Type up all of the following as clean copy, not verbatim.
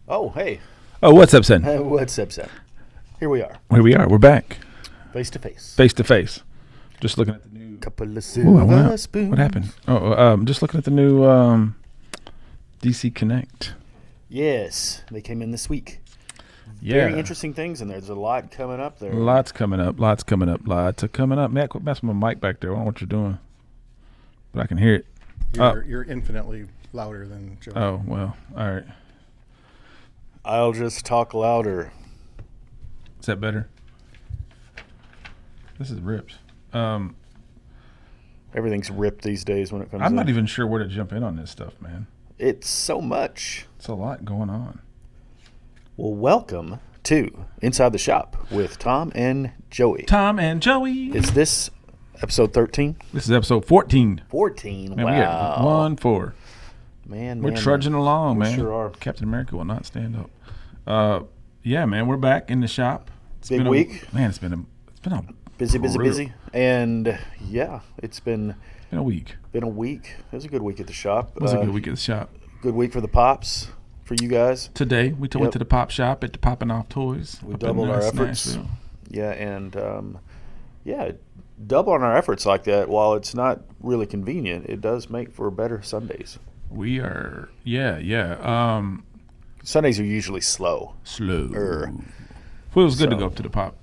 Oh, hey. Oh, what's up, son? What's up, son? Here we are. Here we are. We're back. Face to face. Face to face. Just looking at the new... Couple of silver spoons. What happened? Just looking at the new DC Connect. Yes. They came in this week. Yeah. Very interesting things in there. There's a lot coming up there. Lots coming up. Lots are coming up. Matt, quit messing with my mic back there. I don't know what you're doing. But I can hear it. You're infinitely louder than Joe. Oh, well. All right. I'll just talk louder. Is that better? This is ripped. Everything's ripped these days when it comes I'm in. not even sure where to jump in on this stuff, man. It's so much. It's a lot going on. Well, welcome to Inside the Shop with Tom and Joey. Tom and Joey. Is this episode 13? This is episode 14. 14. Man, Wow. we got 1-4. We're Trudging along, man. Sure are. Captain America will not stand up. Yeah, man, we're back in the shop. Big week. It's been a Busy. And yeah, it's been a week. It was a good week at the shop. It was a good week at the shop. Good week for the Pops, for you guys. Today, we went to the Pop shop at the Poppin Off Toys. We doubled our efforts. Nashville. Yeah, and doubling our efforts like that, while it's not really convenient, it does make for better Sundays. We are, yeah. Sundays are usually slow. Well, it was good to go up to the pop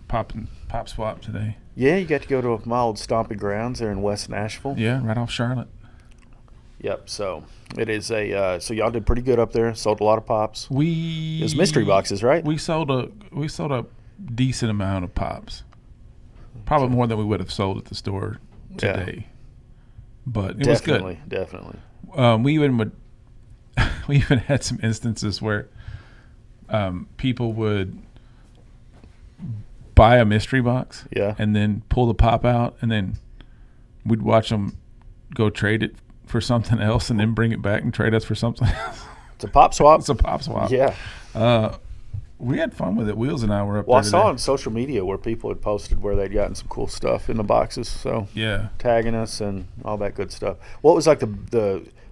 swap today. Yeah, you got to go to my old stomping grounds there in West Nashville. Yeah, right off Charlotte. Yep. So it is so y'all did pretty good up there. Sold a lot of pops. It was mystery boxes, right? We sold a decent amount of pops. Probably more than we would have sold at the store today. Yeah. But it was good. Definitely. We even had some instances where people would buy a mystery box, and then pull the pop out, and then we'd watch them go trade it for something else, and then bring it back and trade us for something else. It's a pop swap. Yeah. We had fun with it. Wheels and I were up there today. I saw on social media where people had posted where they'd gotten some cool stuff in the boxes. So yeah, tagging us and all that good stuff. What was like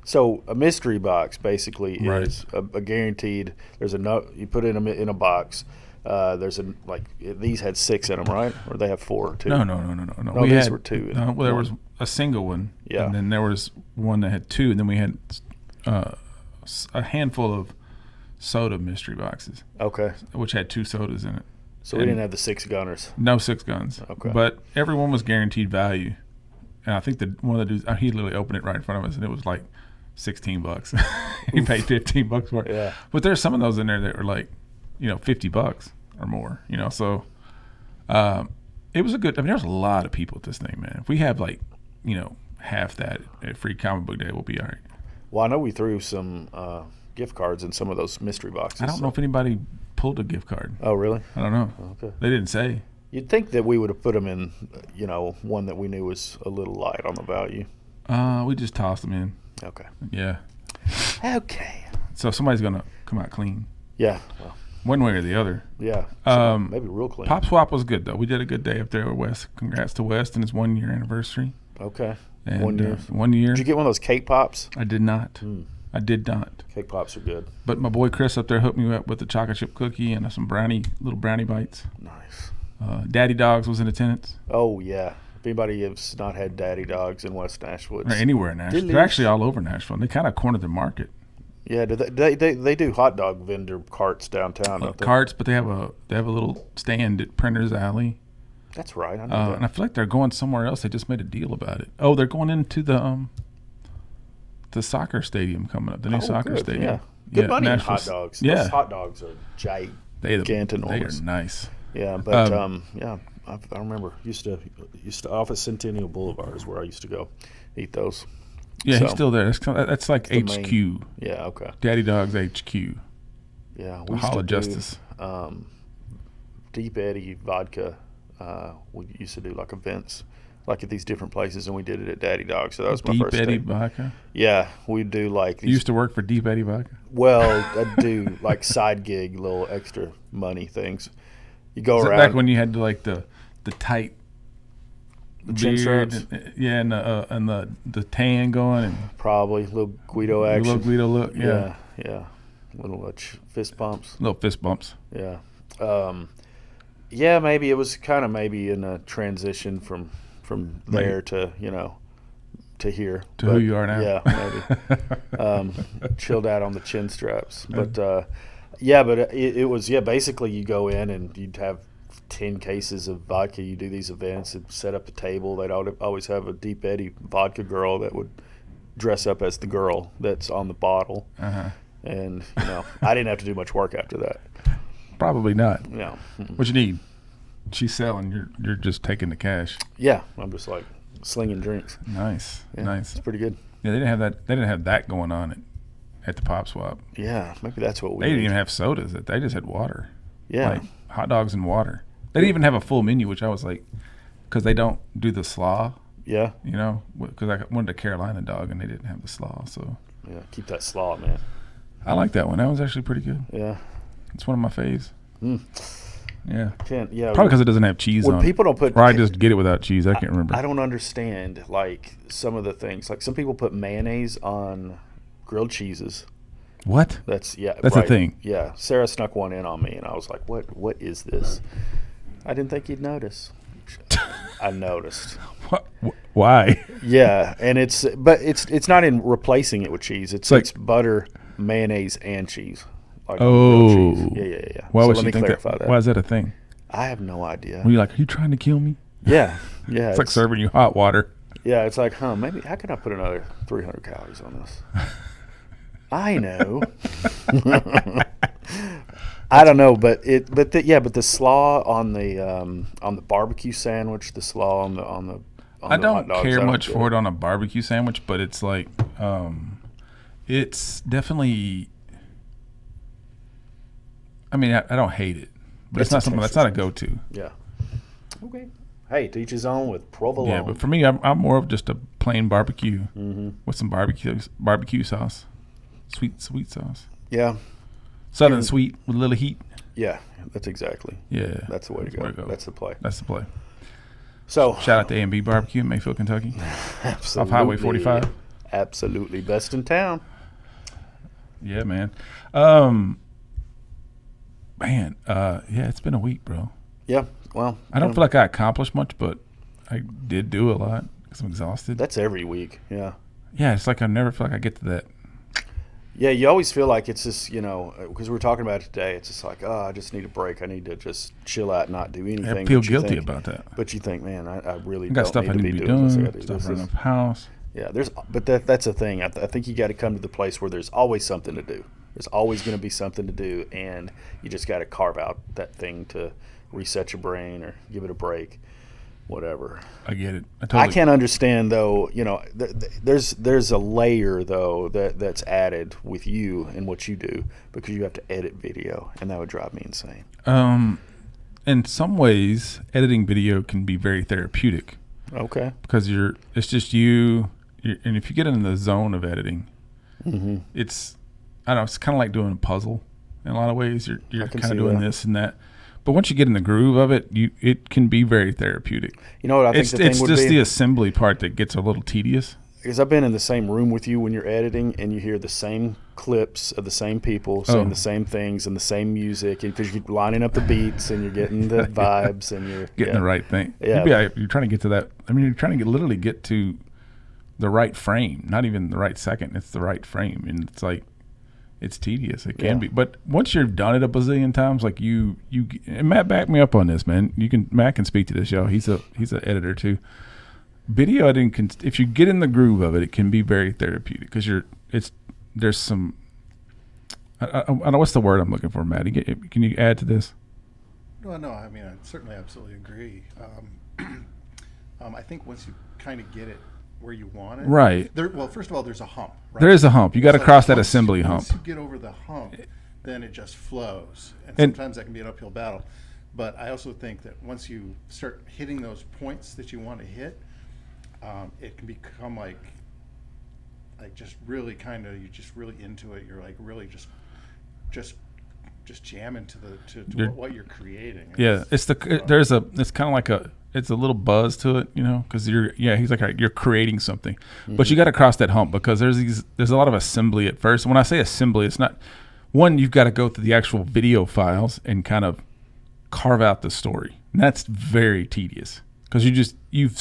so a mystery box basically is a guaranteed. There's a note you put in a box. These had 6 in them, right? Or they have 4 too? No. These were 2. Well, there was a single one. Yeah. And then there was one that had 2, and then we had a handful of soda mystery boxes. Okay. Which had 2 sodas in it. So we didn't have the 6 gunners. No 6 guns. Okay. But everyone was guaranteed value. And I think one of the dudes, he literally opened it right in front of us, and it was like $16. He paid $15 for it. Yeah. But there's some of those in there that were like, $50 or more, so it was there's a lot of people at this thing, man. If we have half that at Free Comic Book Day, we'll be all right. Well, I know we threw some gift cards in some of those mystery boxes. I don't know if anybody pulled a gift card. Oh, really? I don't know. Okay. They didn't say. You'd think that we would have put them in, one that we knew was a little light on the value. We just tossed them in. Okay. Yeah. Okay. So somebody's going to come out clean. Yeah. Well, one way or the other. Yeah. Maybe real clean. Pop Swap was good, though. We did a good day up there with West. Congrats to West and his 1-year anniversary. Okay. And, 1 year. 1 year. Did you get one of those cake pops? I did not. I did not. Cake pops are good. But my boy Chris up there hooked me up with the chocolate chip cookie and some little brownie bites. Nice. Daddy Dogs was in attendance. Oh, yeah. If anybody has not had Daddy Dogs in West Nashville. Or anywhere in Nashville. They're actually all over Nashville. And they kind of cornered the market. Yeah, they do hot dog vendor carts downtown. Don't they? Carts, but they have a little stand at Printer's Alley. That's right. I know that. And I feel like they're going somewhere else. They just made a deal about it. Oh, they're going into the soccer stadium coming up. The new soccer stadium. Yeah. Good money in hot dogs. Yeah. Those hot dogs are gigantic. They are nice. Yeah, but I remember used to off of Centennial Boulevard is where I used to go eat those. Yeah, he's still there. That's like HQ. Yeah, okay. Daddy Dog's HQ. Yeah, we Hall of Justice. Deep Eddy vodka. We used to do like events, like at these different places, and we did it at Daddy Dog. So that was my first. Deep Eddy vodka. Yeah, we do like. You used to work for Deep Eddy vodka. Well, I do like side gig, little extra money things. You go around. Back when you had like the tight. The chin straps. And the tan going. And probably little Guido action. Little Guido look. Yeah. Little fist bumps. Little fist bumps. Yeah. Yeah, maybe it was kind of in a transition from there to, to here. To who you are now. Yeah, maybe. Chilled out on the chin straps. But, yeah, but it was, basically you go in and you'd have 10 cases of vodka. You do these events and set up a table. They'd always have a Deep Eddy vodka girl that would dress up as the girl that's on the bottle. Uh-huh. And, I didn't have to do much work after that. Probably not. No. What you need? She's selling. You're just taking the cash. Yeah, I'm just like slinging drinks. Nice, Yeah, nice. It's pretty good. Yeah, they didn't have that. They didn't have that going on at the Pop Swap. Yeah, maybe that's what we. They didn't need. even have sodas. They just had water. Yeah, like hot dogs and water. They didn't even have a full menu, which I was like, because they don't do the slaw. Yeah. Because I wanted a Carolina dog and they didn't have the slaw. So. Yeah, keep that slaw, man. I like that one. That was actually pretty good. Yeah. It's one of my faves. Yeah. Yeah. Probably because it doesn't have cheese on it. People don't put. Or I just get it without cheese. I can't remember. I don't understand like some of the things. Like some people put mayonnaise on grilled cheeses. What? That's That's right. a thing. Yeah. Sarah snuck one in on me, and I was like, "What is this?" I didn't think you'd notice. I noticed. What? Why? Yeah, and it's not in replacing it with cheese. It's butter, mayonnaise, and cheese. Like grilled cheese. Yeah. Why so would let she me think clarify that. Why is that a thing? I have no idea. Were you like, are you trying to kill me? Yeah. It's like serving you hot water. Yeah, it's like, maybe how can I put another 300 calories on this? I know. I don't know, but the slaw on the barbecue sandwich, the slaw on the I don't hot dogs, care much for it on a barbecue sandwich, but it's like, it's definitely. I mean, I don't hate it, but it's not something that's not a go-to. Yeah. Okay. Hey, to each his own with provolone. Yeah, but for me, I'm more of just a plain barbecue with some barbecue sauce, sweet sauce. Yeah. Southern sweet with a little heat. Yeah, that's exactly. Yeah, that's the way to go. That's the play. That's the play. So shout out to A&B Barbecue in Mayfield, Kentucky. Absolutely. Off Highway 45. Absolutely, best in town. Yeah, man. Yeah, it's been a week, bro. Yeah, well, I don't feel like I accomplished much, but I did do a lot because I'm exhausted. That's every week. Yeah. Yeah, it's like I never feel like I get to that. Yeah, you always feel like it's just, because we were talking about it today, it's just like, I just need a break. I need to just chill out and not do anything. I feel guilty about that. But you think, man, I really got don't stuff need I to need be to be doing doing, this. stuff around the house. Yeah, but that's the thing. I think you got to come to the place where there's always something to do. There's always going to be something to do, and you just got to carve out that thing to reset your brain or give it a break, whatever. I get it. I can't understand though. There's a layer though that's added with you and what you do because you have to edit video, and that would drive me insane. In some ways, editing video can be very therapeutic. Okay. Because it's just you, and if you get in the zone of editing, it's, I don't know, it's kind of like doing a puzzle in a lot of ways. You're kind of doing this and that. But once you get in the groove of it, it can be very therapeutic. You know what I think the thing would be? It's just the assembly part that gets a little tedious. Because I've been in the same room with you when you're editing, and you hear the same clips of the same people saying the same things and the same music, and because you're lining up the beats and you're getting the vibes and you're getting the right thing. Yeah, you're trying to get to that. I mean, you're trying to literally get to the right frame, not even the right second. It's the right frame, and it's like it's tedious. It can be, but once you've done it a bazillion times, like you and Matt, back me up on this, man. Matt can speak to this, y'all. He's an editor too. Video editing if you get in the groove of it, it can be very therapeutic because there's some. I don't know what's the word I'm looking for, Matt. Can you add to this? No. I mean, I certainly absolutely agree. I think once you kind of get it where you want it, right? Well, first of all, there's a hump. Right? There is a hump. You got to cross that assembly hump. Once you get over the hump, then it just flows, and sometimes that can be an uphill battle. But I also think that once you start hitting those points that you want to hit, it can become like just really kind of, you're just really into it. You're like really just jamming to what you're creating. Yeah, it's kind of like it's a little buzz to it, because he's like, you're creating something, but you got to cross that hump because there's a lot of assembly at first. And when I say assembly, it's not one, you've got to go through the actual video files and kind of carve out the story. And that's very tedious because you've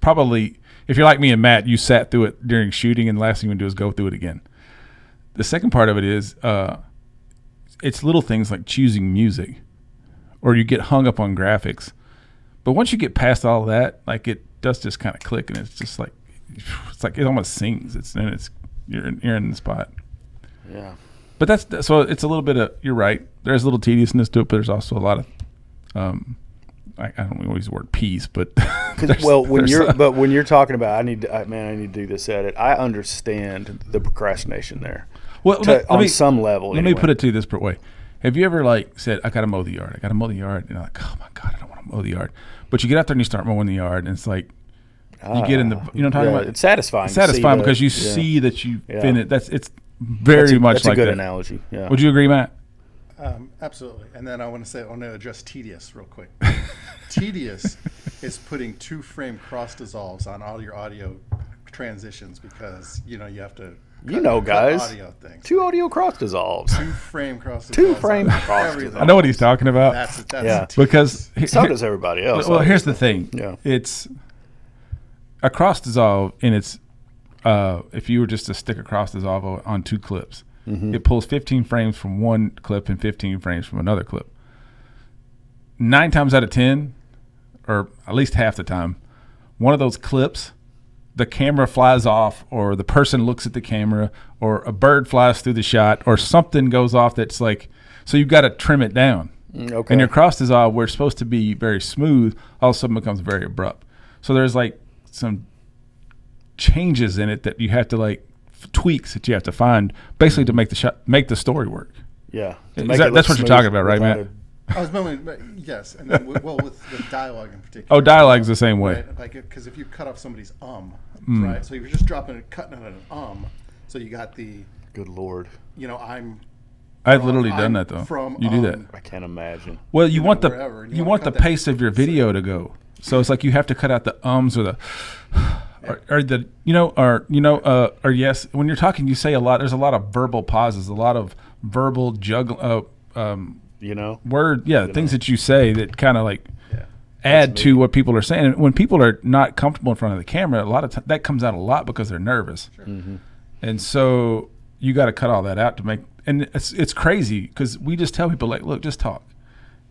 probably, if you're like me and Matt, you sat through it during shooting and the last thing you do is go through it again. The second part of it is it's little things like choosing music, or you get hung up on graphics. But once you get past all of that, like it does just kind of click, and it's just like it almost sings. You're in the spot. Yeah. But so it's a little bit of, you're right. There's a little tediousness to it, but there's also a lot of I don't want to use the word peace, but when you're talking about I need to do this edit, I understand the procrastination there. Well, on some level. Let me put it to you this way. Have you ever said, I got to mow the yard. And you're like, oh my God, I don't want to mow the yard. But you get out there and you start mowing the yard, and it's like, you get in the, you know what I'm talking about? It's satisfying. It's satisfying because you see that you finished. It's very much that's like a good that. Analogy. Yeah. Would you agree, Matt? Absolutely. And then I want to address tedious real quick. Tedious is putting 2-frame cross dissolves on all your audio transitions because you have to guys, audio things. 2 audio cross dissolves. 2-frame cross dissolves. 2-frame cross dissolves. I know what he's talking about. That's because so does everybody else. Well, here's the thing. Yeah. It's a cross dissolve, and it's if you were just to stick a cross dissolve on 2 clips, it pulls 15 frames from one clip and 15 frames from another clip. 9 times out of 10, or at least half the time, one of those clips, the camera flies off, or the person looks at the camera, or a bird flies through the shot, or something goes off that's like, so you've got to trim it down. Okay. And your cross dissolve, where it's supposed to be very smooth, all of a sudden becomes very abrupt. So there's some changes in it that you have to tweaks that you have to find basically to make the story work. Yeah. That's what you're talking about, right, Matt? I was moving, yes, and then with dialogue in particular. Oh, dialogue's the same way. Right? Because if you cut off somebody's right? So you're just cutting it at an so you got the. Good Lord. I've literally done that though. You do that. I can't imagine. Well, you want the pace of your video to go. So it's like you have to cut out the ums or the. Or yes, when you're talking, you say a lot. There's a lot of verbal pauses, a lot of verbal things that you say that kind of add to what people are saying. And when people are not comfortable in front of the camera, a lot of time that comes out a lot because they're nervous. Sure. Mm-hmm. And so you got to cut all that out to make. And it's crazy because we just tell people look, just talk,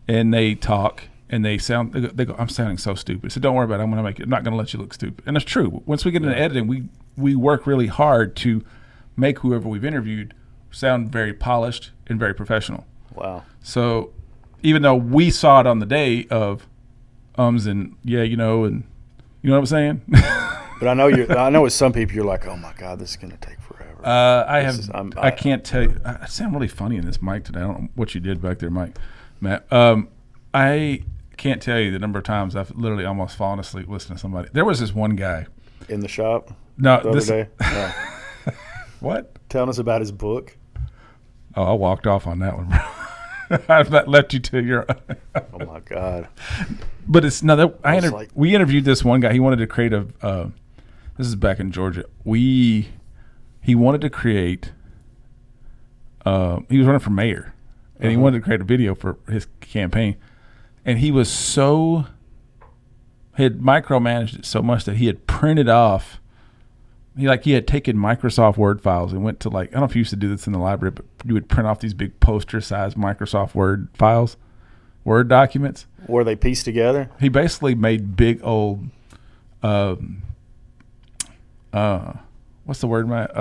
and they talk. And they go, I'm sounding so stupid. So don't worry about it. I'm not going to let you look stupid. And it's true. Once we get into editing, we work really hard to make whoever we've interviewed sound very polished and very professional. Wow. So even though we saw it on the day of and and you know what I'm saying? But I know with some people you're like, oh my God, this is going to take forever. I can't tell you. I sound really funny in this mic today. I don't know what you did back there, Matt. I can't tell you the number of times I've literally almost fallen asleep listening to somebody. There was this one guy in the shop. No, the other day. No. What? Telling us about his book. Oh, I walked off on that one, bro. I've not left you to your. Oh my God! But it's we interviewed this one guy. He wanted to create this is back in Georgia. He wanted to create. He was running for mayor, and he wanted to create a video for his campaign. And he was had micromanaged it so much that he had printed off. He had taken Microsoft Word files and went to I don't know if you used to do this in the library, but you would print off these big poster-sized Microsoft Word files, Word documents. Were they pieced together? He basically made big old, what's the word, Matt?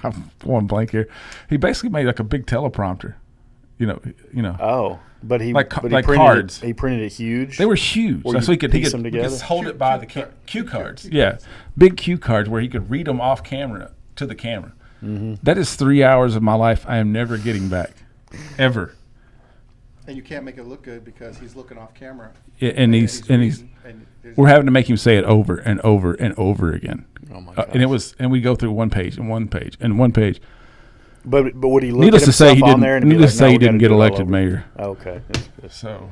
I'm going blank here. He basically made a big teleprompter. Oh, but he printed cards. He printed it huge. They were huge. So he could them together. He could hold it by the cue cards. Yeah, big cue cards where he could read them off camera to the camera. Mm-hmm. That is 3 hours of my life I am never getting back, ever. And you can't make it look good because he's looking off camera. Yeah, and we're having to make him say it over and over and over again. Oh my gosh. And we go through one page and one page and one page. But would he look needless at to say himself on there and be like, say he didn't get elected mayor. Oh, okay. So,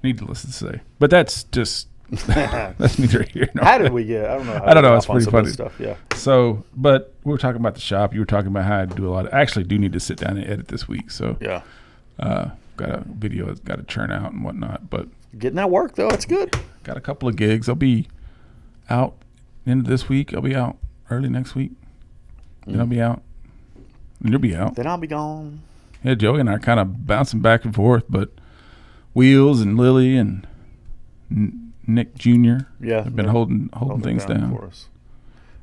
needless to say. But that's just That's neither here nor How did we get? I don't know. I don't know. It's pretty funny stuff. Yeah. So, but we were talking about the shop. You were talking about how I do a lot. I actually do need to sit down and edit this week. So yeah, got a video that's got to churn out and whatnot. But getting that work though, it's good. Got a couple of gigs. I'll be out end of this week. I'll be out early next week. Then I'll be out. And you'll be out. Then I'll be gone. Yeah, Joey and I are kind of bouncing back and forth, but Wheels and Lily and Nick Jr. have been holding things down for us,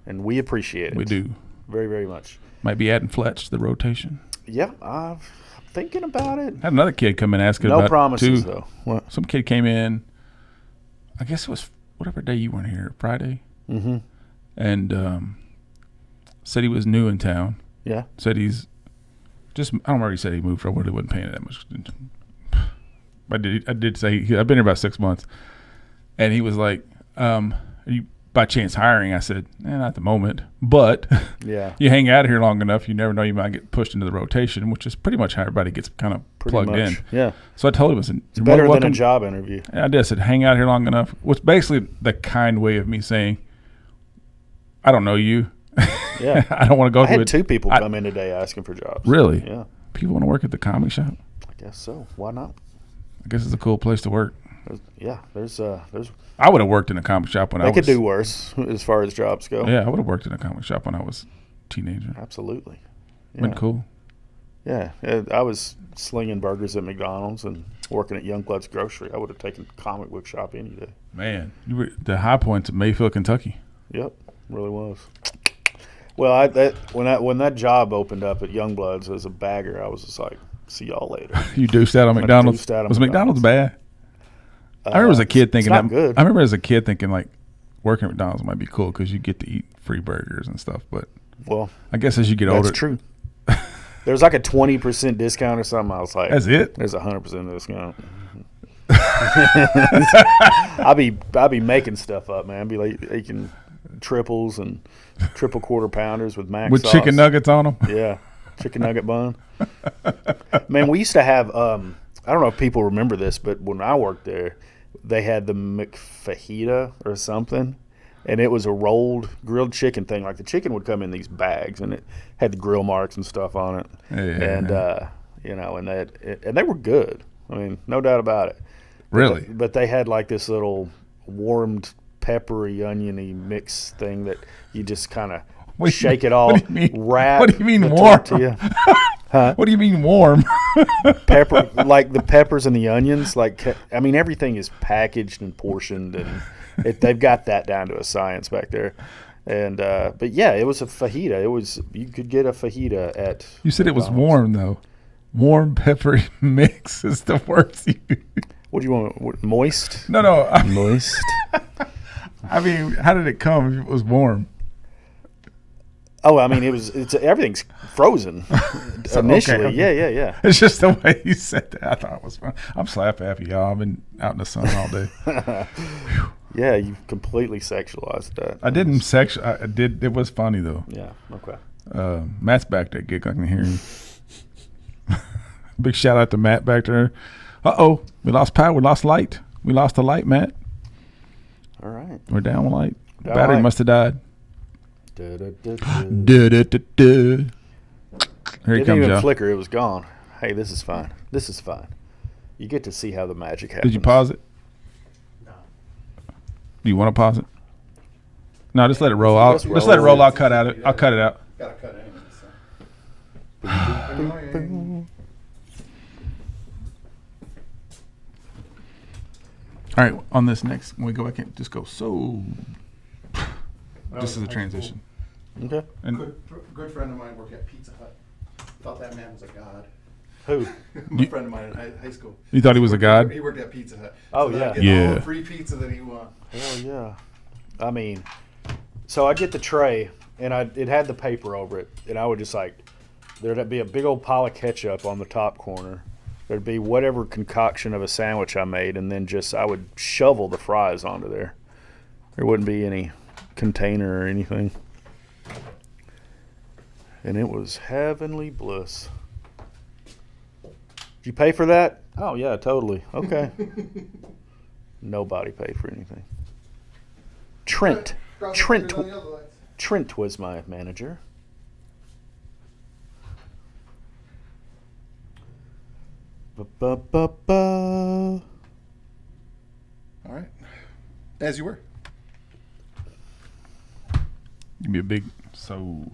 and we appreciate it. We do very, very much. Might be adding Fletch to the rotation. Yeah, I'm thinking about it. Had another kid come in asking about no promises too. Though. What? Some kid came in. I guess it was whatever day you weren't here, Friday, and said he was new in town. Yeah, said he's just. I don't remember. He said he moved. I really wasn't paying it that much attention. I did say I've been here about 6 months, and he was like, "Are you by chance hiring?" I said, "Not at the moment, but yeah, you hang out here long enough, you never know, you might get pushed into the rotation, which is pretty much how everybody gets kind of plugged in." Yeah. So I told him, it's better than a job interview. I did. I said, "Hang out here long enough," which basically the kind way of me saying, "I don't know you." Yeah, I don't want to go. I had 2 people come in today asking for jobs. Really? Yeah. People want to work at the comic shop. I guess so. Why not? I guess it's a cool place to work. There's. I would have worked in a comic shop when I was. They could do worse as far as jobs go. Yeah, I would have worked in a comic shop when I was a teenager. Absolutely. Yeah. Been cool. Yeah, I was slinging burgers at McDonald's and working at Youngblood's Grocery. I would have taken comic book shop any day. Man, you were the high points of Mayfield, Kentucky. Yep, really was. Well, when that job opened up at Youngblood's as a bagger, I was just like, "See y'all later." You deuced out on McDonald's. Was McDonald's bad? I remember as a kid thinking it's not good. I remember as a kid thinking like working at McDonald's might be cool because you get to eat free burgers and stuff. But I guess as you get older, that's true. There's like a 20% discount or something. I was like, "That's it." There's 100% discount. I'll be making stuff up, man. I'll be like making triples and triple quarter pounders with mac with sauce. Chicken nuggets on them. Yeah, chicken nugget bun. Man, we used to have. I don't know if people remember this, but when I worked there, they had the McFajita or something, and it was a rolled grilled chicken thing. Like the chicken would come in these bags, and it had the grill marks and stuff on it. Yeah. And and they were good. I mean, no doubt about it. Really? But they had like this little warmed, peppery, oniony mix thing that you just kind of shake it all, wrap. What do you mean warm? Huh? What do you mean warm? Pepper, like the peppers and the onions. Like, I mean, everything is packaged and portioned, and they've got that down to a science back there. And but yeah, it was a fajita. You could get a fajita at. You said McDonald's. It was warm though. Warm peppery mix is the worst. What do you want? Moist? No. Moist. I mean, how did it come if it was warm? Oh, I mean, everything's frozen initially. Okay. Yeah. It's just the way you said that. I thought it was fun. I'm slap happy, y'all. I've been out in the sun all day. Yeah, you completely sexualized that. I didn't I did. It was funny though. Yeah. Okay. Matt's back there. I can hear him. Big shout out to Matt back there. We lost power. We lost light. We lost the light, Matt. All right. We're down with light. The battery must have died. Here It he didn't comes, even y'all. flicker. It was gone. Hey, this is fine. You get to see how the magic happens. Did you pause it? No. Do you want to pause it? No, just let it roll. Just let it roll. I'll cut out it. I'll cut it out. Gotta cut it in. All right, on this next, when we go back in, just go so. Just as a transition. Okay. And Good friend of mine worked at Pizza Hut. Thought that man was a god. Who? My friend of mine in high school. You thought he was a god? He worked at Pizza Hut. Oh, so yeah. Getting all the free pizza that he wants. Hell yeah. I mean, so I'd get the tray, and it had the paper over it, and I would just there'd be a big old pile of ketchup on the top corner. There'd be whatever concoction of a sandwich I made, and then I would shovel the fries onto there. There wouldn't be any container or anything. And it was heavenly bliss. Did you pay for that? Oh, yeah, totally. Okay. Nobody paid for anything. Trent. Cross Trent. the other lights. Trent was my manager. Ba-ba-ba-ba. All right. As you were. Give me a big So,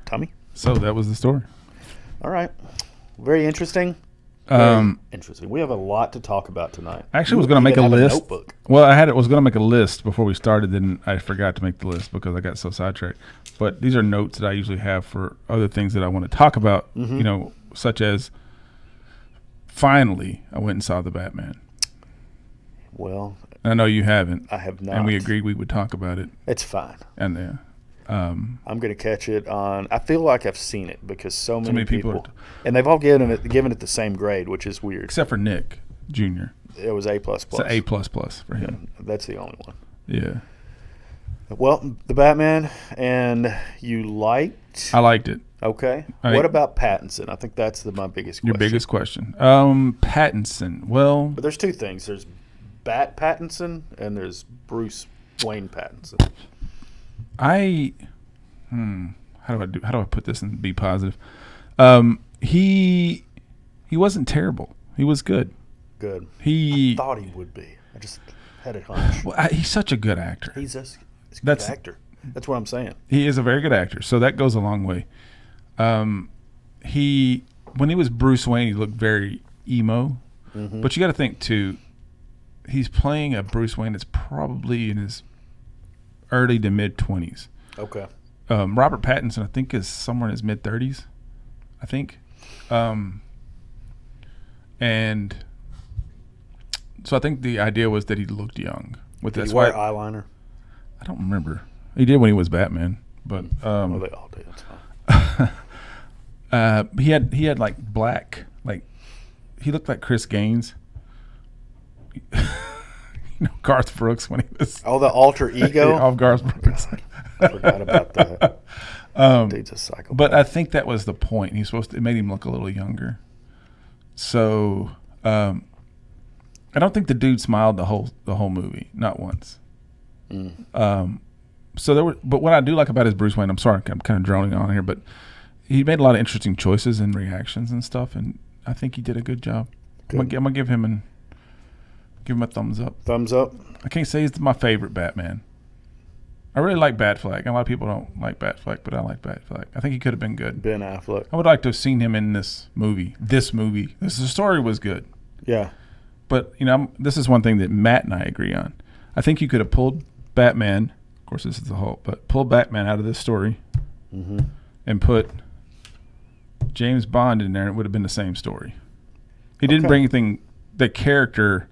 Tommy. So that was the story. All right. Very interesting. Interesting. We have a lot to talk about tonight. I actually was going to make a list. Notebook. Well, was going to make a list before we started, then I forgot to make the list because I got so sidetracked. But these are notes that I usually have for other things that I want to talk about, such as finally I went and saw the Batman. Well, I know you haven't. I have not. And we agreed we would talk about it. It's fine. And I'm going to catch it on. I feel like I've seen it because so many people and they've all given it the same grade, which is weird. Except for Nick Jr. It was A++. It's an A++ for him. Yeah, that's the only one. Yeah. Well, the Batman, and you liked. I liked it. Okay. What about Pattinson? I think that's my biggest question. Your biggest question. Pattinson. Well, but there's two things. There's Bat Pattinson and there's Bruce Wayne Pattinson. How do I put this and be positive? He wasn't terrible. He was good. Good. I thought he would be. I just had a hunch. Well, he's such a good actor. He's a good actor. That's what I'm saying. He is a very good actor, so that goes a long way. When he was Bruce Wayne, he looked very emo. Mm-hmm. But you got to think too. He's playing a Bruce Wayne that's probably in his early to mid 20s. Okay. Robert Pattinson, I think, is somewhere in his mid 30s. I think. And so I think the idea was that he looked young. Did he wear eyeliner? I don't remember. He did when he was Batman, but well, they all did. That's fine. he had like black, like he looked like Chris Gaines. Garth Brooks when he was the alter ego of Garth Brooks. I forgot about that. Dude's a psychopath. But I think that was the point. It made him look a little younger. So I don't think the dude smiled the whole movie, not once. But what I do like about his Bruce Wayne, I'm sorry, I'm kind of droning on here, but he made a lot of interesting choices and reactions and stuff, and I think he did a good job. I'm gonna give him a thumbs up. Thumbs up. I can't say he's my favorite Batman. I really like Batfleck. A lot of people don't like Batfleck, but I like Batfleck. I think he could have been good. Ben Affleck. I would like to have seen him in this movie. The story was good. Yeah. But, this is one thing that Matt and I agree on. I think you could have pulled Batman, of course this is the Hulk, but pulled Batman out of this story and put James Bond in there, and it would have been the same story. He didn't bring anything, the character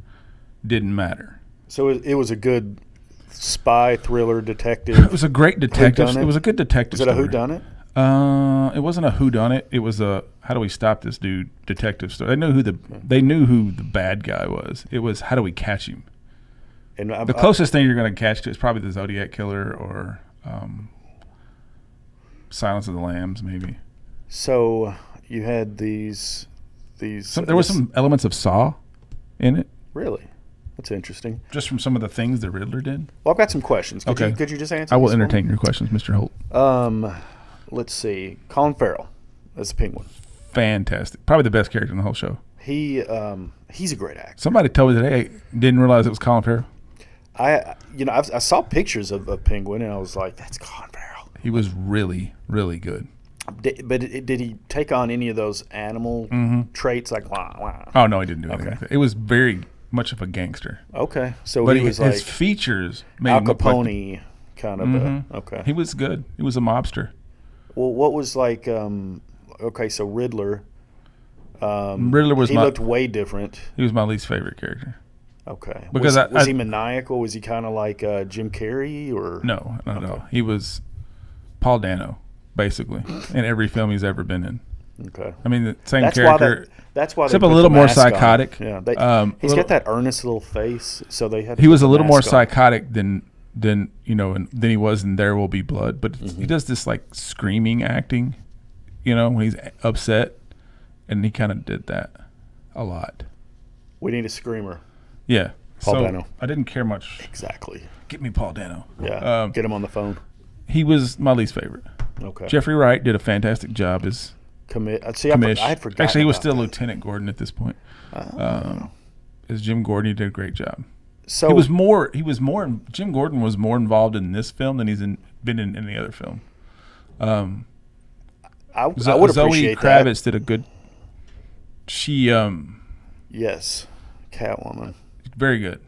didn't matter. So it was a good spy thriller detective. It was a great detective. It was a good detective story. Was it a whodunit? It wasn't a whodunit. It was a how do we stop this dude detective story. They knew who the bad guy was. It was how do we catch him. And the closest thing you're going to catch to is probably the Zodiac Killer or Silence of the Lambs, maybe. So you had these. There were some elements of Saw in it. Really? That's interesting. Just from some of the things the Riddler did. Well, I've got some questions. Could you just answer? I will entertain your questions, Mr. Holt. Let's see. Colin Farrell as the Penguin. Fantastic. Probably the best character in the whole show. He's a great actor. Somebody told me today didn't realize it was Colin Farrell. I saw pictures of a Penguin and I was like, that's Colin Farrell. He was really, really good. Did he take on any of those animal traits like wah, wah? Oh no, he didn't do anything like that. It was very much of a gangster. Okay, so but he was his like features made Al him look Capone kind of. Okay, he was good. He was a mobster. Well, what was like? Okay, so Riddler. Riddler was. He looked way different. He was my least favorite character. Okay, because was he maniacal? Was he kind of like Jim Carrey or no? Not at all. He was Paul Dano, basically, in every film he's ever been in. Okay, I mean the same character. That's why. Except a little more psychotic. On. Yeah, he's got that earnest little face, so they had. He was a little more psychotic than than he was in There Will Be Blood, but he does this like screaming acting, when he's upset, and he kind of did that a lot. We need a screamer. Yeah, Paul Dano. I didn't care much. Exactly. Get me Paul Dano. Yeah. Get him on the phone. He was my least favorite. Okay. Jeffrey Wright did a fantastic job as commish. I had forgotten. Actually, he was still Lieutenant Gordon at this point. As Jim Gordon, he did a great job. So Jim Gordon was more involved in this film than he's been in any other film. I would Zoe appreciate Kravitz did a good. She yes, Catwoman. Very good,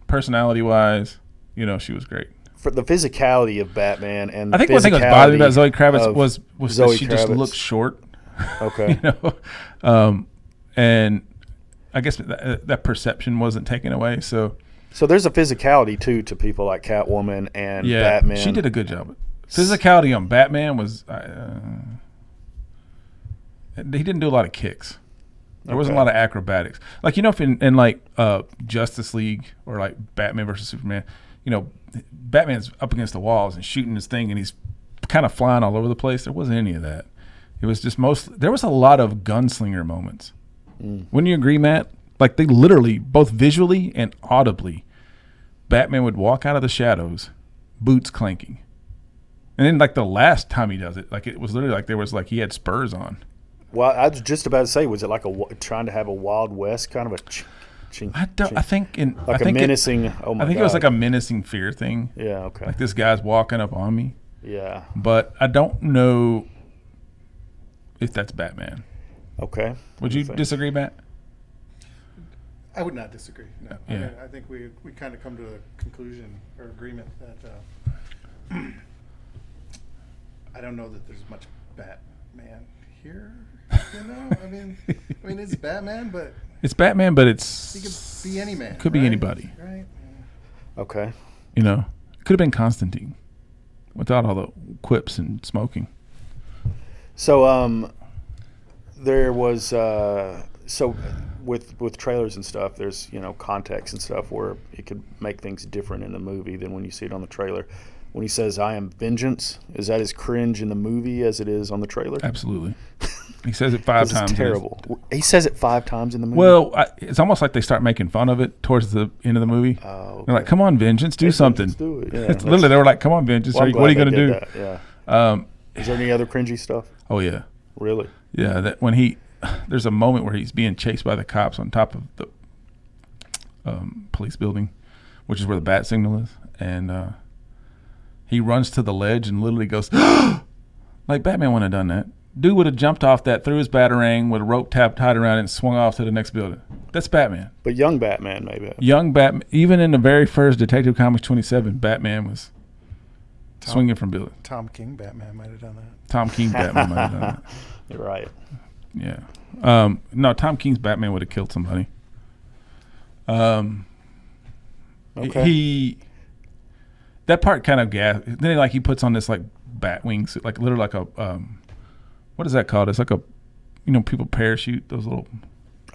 personality wise. She was great. For the physicality of Batman and I think one thing that was bothering me about Zoe Kravitz was that she just looked short. Okay. And I guess that perception wasn't taken away. So there's a physicality too to people like Catwoman and Batman. She did a good job. Physicality on Batman was he didn't do a lot of kicks. There wasn't a lot of acrobatics. Like if in like Justice League or like Batman versus Superman, Batman's up against the walls and shooting his thing and he's kind of flying all over the place. There wasn't any of that. It was just there was a lot of gunslinger moments. Wouldn't you agree, Matt? Like they literally, both visually and audibly, Batman would walk out of the shadows, boots clanking. And then like the last time he does it, like it was literally like there was like he had spurs on. Well, I was just about to say, was it like trying to have a Wild West kind of a I think it was like a menacing fear thing. Yeah, okay. Like this guy's walking up on me. Yeah. But I don't know if that's Batman. Okay. Would you disagree, Matt? I would not disagree. No. Yeah. I think we kind of come to a conclusion or agreement that I don't know that there's much Batman here. I mean, it's Batman, but it's Batman, but it's he could be any man. Could be anybody, right? Yeah. Okay. It could have been Constantine, without all the quips and smoking. So, there was with trailers and stuff, there's context and stuff where it could make things different in the movie than when you see it on the trailer. When he says "I am vengeance," is that as cringe in the movie as it is on the trailer? Absolutely. He says it 5 times. It's terrible. He says it 5 times in the movie. Well, it's almost like they start making fun of it towards the end of the movie. Oh, okay. They're like, "Come on, vengeance, do something." Let's do it. Yeah, it's literally, they were like, "Come on, vengeance, well, what are you going to do?" That. Yeah. Is there any other cringy stuff? Oh yeah. Really? Yeah. That when there's a moment where he's being chased by the cops on top of the police building, which is where the bat signal is, and he runs to the ledge and literally goes, like Batman wouldn't have done that. Dude would have jumped off that, threw his batarang with a rope tied around it, and swung off to the next building. That's Batman. But young Batman, maybe. Young Batman, even in the very first Detective Comics 27, Batman was swinging from buildings. Tom King Batman might have done that. Tom King Batman might have done that. You're right. Yeah. No, Tom King's Batman would have killed somebody. Okay. That part kind of gas. Then he puts on this like bat wings, like literally like a what is that called? It's like a people parachute, those little.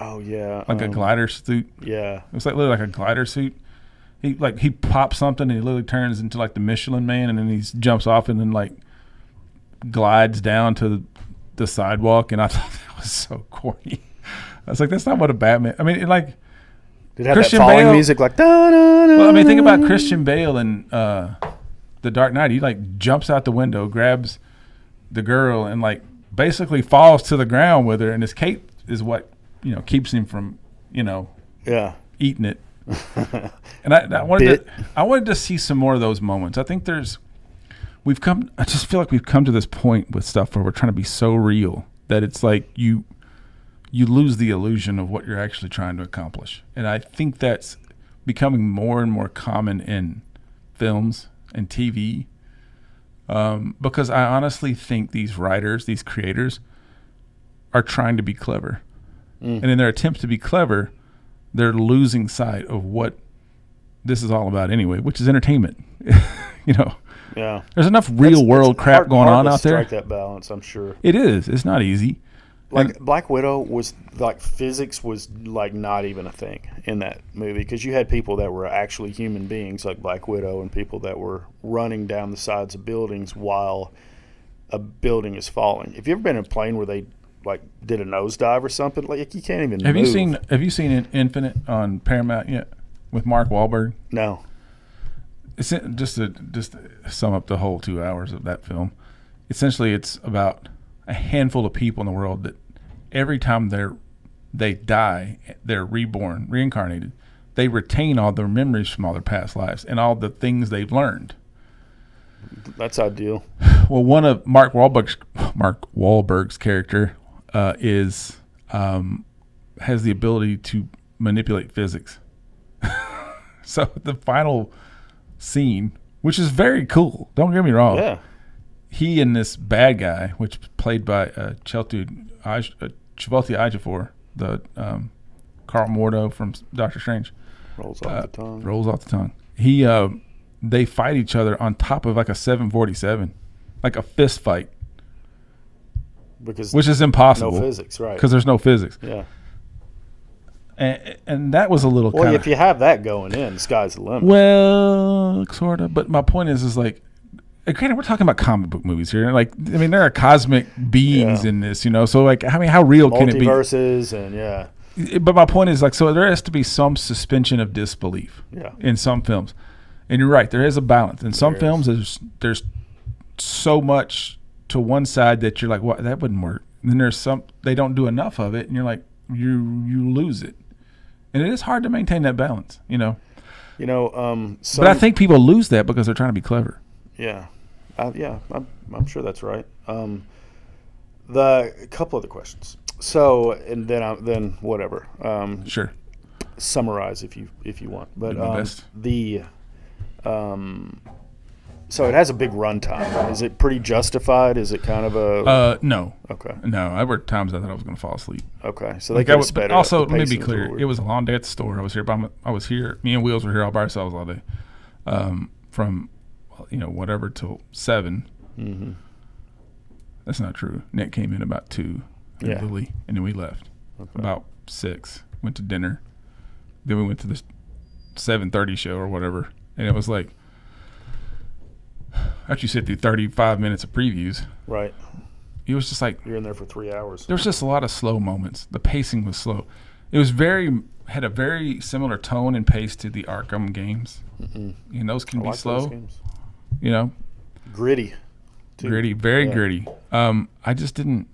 Oh yeah. Like a glider suit. Yeah. It's like literally like a glider suit. He pops something and he literally turns into like the Michelin Man, and then he jumps off and then like glides down to the sidewalk, and I thought that was so corny. I was like, that's not what a Batman. I mean, did it have Christian that falling Bale, music like da da da? Well, I mean, think about Christian Bale in The Dark Knight. He like jumps out the window, grabs the girl, and like basically falls to the ground with her, and his cape is what keeps him from eating it. And I wanted to see some more of those moments. I think I just feel like we've come to this point with stuff where we're trying to be so real that it's like you lose the illusion of what you're actually trying to accomplish. And I think that's becoming more and more common in films and TV, because I honestly think these writers, these creators, are trying to be clever. And in their attempts to be clever, they're losing sight of what this is all about anyway, which is entertainment. Yeah. There's enough real world crap going on out there. Strike that balance, I'm sure. It is. It's not easy. Like Black Widow was like physics was like not even a thing in that movie, because you had people that were actually human beings like Black Widow and people that were running down the sides of buildings while a building is falling. Have you ever been in a plane where they like did a nosedive or something? Like you can't even move. Have you seen Infinite on Paramount yet? with Mark Wahlberg? No. It's just to sum up the whole 2 hours of that film. Essentially, it's about a handful of people in the world that every time they die, they're reborn, reincarnated. They retain all their memories from all their past lives and all the things they've learned. That's ideal. Well, one of Mark Wahlberg's character has the ability to manipulate physics. So the final scene, which is very cool, don't get me wrong. Yeah. He and this bad guy, which played by Chiwetel Ejiofor, the Carl Mordo from Doctor Strange, rolls off the tongue. They fight each other on top of like a 747, like a fist fight, which is impossible. No physics, right? Because there's no physics. Yeah. And that was a little well, if you have that going in, the sky's the limit. Well, sort of. But my point is like, granted, we're talking about comic book movies here. Like, I mean, there are cosmic beings in this, So, like, I mean, how real can it be? Multiverses and But my point is, like, so there has to be some suspension of disbelief in some films. And you're right, there is a balance. In some films, there's so much to one side that you're like, what, that wouldn't work. And then there's some, they don't do enough of it, and you're like, you lose it. And it is hard to maintain that balance, But I think people lose that because they're trying to be clever. Yeah. I'm sure that's right. The couple other questions. So, and then whatever. Sure. Summarize if you want. But best. So it has a big runtime. Is it pretty justified? Is it kind of a no. Okay. No, there were times I thought I was going to fall asleep. Okay, so they could have sped it up. Also, let me be clear. It was a long day at the store. I was here. Me and Wheels were here all by ourselves all day, from whatever till 7. Mm-hmm. That's not true. Nick came in about 2, and Lily, and then we left about 6. Went to dinner. Then we went to the 7:30 show or whatever, and it was like, after you sit through 35 minutes of previews, right? It was just like you're in there for 3 hours. There was just a lot of slow moments. The pacing was slow. It was had a very similar tone and pace to the Arkham games. Mm-mm. And those can be slow. Those games. Gritty. Too. Gritty, very gritty. I just didn't.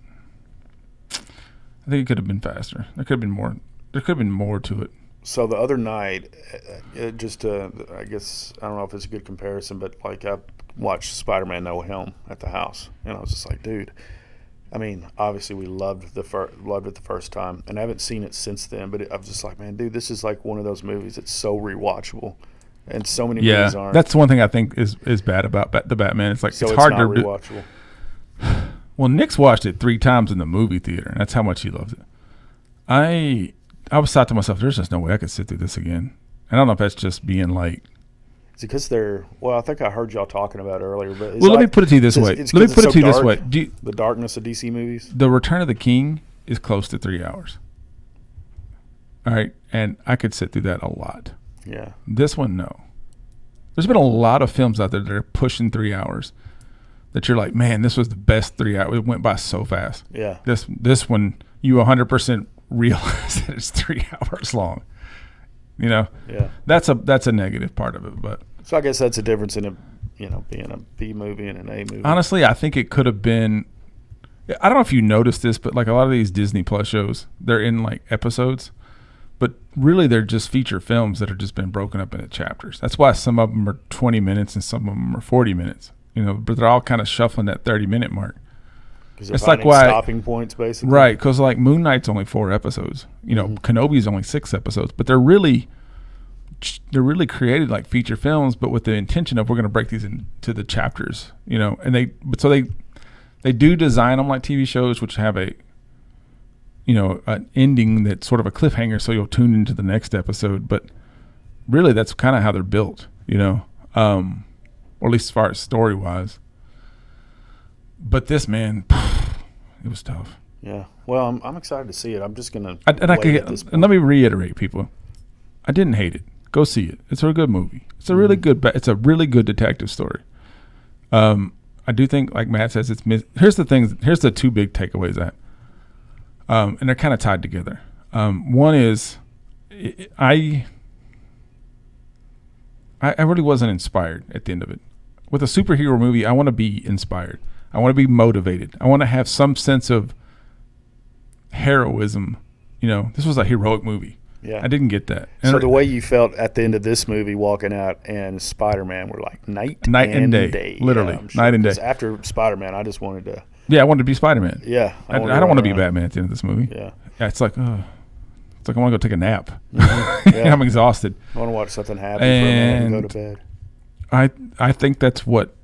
I think it could have been faster. There could have been more. There could have been more to it. So the other night, I guess I don't know if it's a good comparison, but like I watched Spider-Man No Helm at the house, and I was just like, dude. I mean, obviously we loved it the first time, and I haven't seen it since then. But I was just like, man, dude, this is like one of those movies that's so rewatchable, and so many movies aren't. That's one thing I think is bad about the Batman. It's like so it's hard not to rewatchable. Well, Nick's watched it 3 times in the movie theater, and that's how much he loves it. I was thought to myself, there's just no way I could sit through this again. I don't know if that's just being like. Is it because they're? Well, I think I heard y'all talking about it earlier. But let me put it to you this way. Let me put it to you this way. The darkness of DC movies. The Return of the King is close to 3 hours. All right, and I could sit through that a lot. Yeah. This one, no. There's been a lot of films out there that are pushing 3 hours. That you're like, man, this was the best 3 hours. It went by so fast. Yeah. This one, you 100% realize that it's 3 hours long. Yeah. That's a negative part of it, but. So I guess that's a difference in being a B movie and an A movie. Honestly, I think it could have been. I don't know if you noticed this, but like a lot of these Disney Plus shows, they're in like episodes, but really they're just feature films that have just been broken up into chapters. That's why some of them are 20 minutes and some of them are 40 minutes. But they're all kind of shuffling that 30-minute mark. It's like stopping points, basically. Right, because like Moon Knight's only 4 episodes. Kenobi's only 6 episodes, but they're really created like feature films, but with the intention of we're going to break these into the chapters. And they do design them like TV shows, which have a an ending that's sort of a cliffhanger, so you'll tune into the next episode. But really, that's kind of how they're built. Or at least as far as story wise. But this, man, it was tough. Yeah. Well, I'm excited to see it. I'm just gonna. And let me reiterate, people. I didn't hate it. Go see it. It's a good movie. It's a really good. It's a really good detective story. I do think, like Matt says, here's the things. Here's the 2 big takeaways I have. And they're kind of tied together. One is, I really wasn't inspired at the end of it. With a superhero movie, I want to be inspired. I want to be motivated. I want to have some sense of heroism. You know, this was a heroic movie. Yeah. I didn't get that. And so the way you felt at the end of this movie walking out and Spider-Man were like night and day. Literally, yeah, sure. night and day. After Spider-Man, I just wanted to. Yeah, I wanted to be Spider-Man. Yeah. I don't want to be Batman at the end of this movie. Yeah. It's like, I want to go take a nap. Mm-hmm. Yeah. I'm exhausted. I want to watch something happy for a minute and go to bed. I think that's what.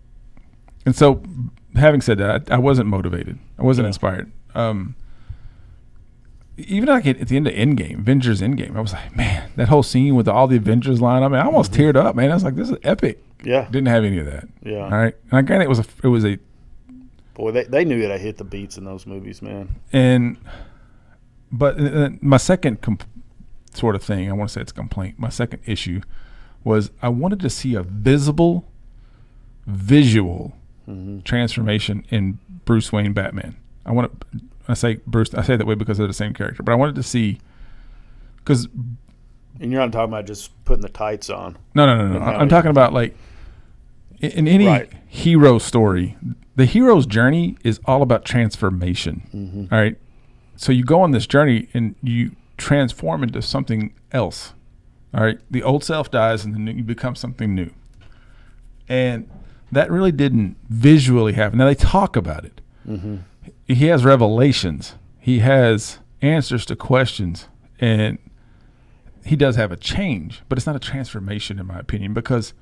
And so, having said that, I wasn't motivated. I wasn't inspired. Even like at the end of Endgame, Avengers Endgame, I was like, man, that whole scene with all the Avengers line up, I almost teared up, man. I was like, this is epic. Yeah. Didn't have any of that. Yeah. All right. And granted, it was a. Boy, they knew that I hit the beats in those movies, man. But my second sort of thing, I want to say it's a complaint. My second issue was I wanted to see a visual transformation in Bruce Wayne Batman. I say that way because they're the same character, but I wanted to see because. And you're not talking about just putting the tights on. No. I'm talking about like in any hero story, the hero's journey is all about transformation. Mm-hmm. All right, so you go on this journey and you transform into something else. All right, the old self dies and then you become something new, and that really didn't visually happen. Now they talk about it. Mm-hmm. He has revelations. He has answers to questions, and he does have a change, but it's not a transformation in my opinion, because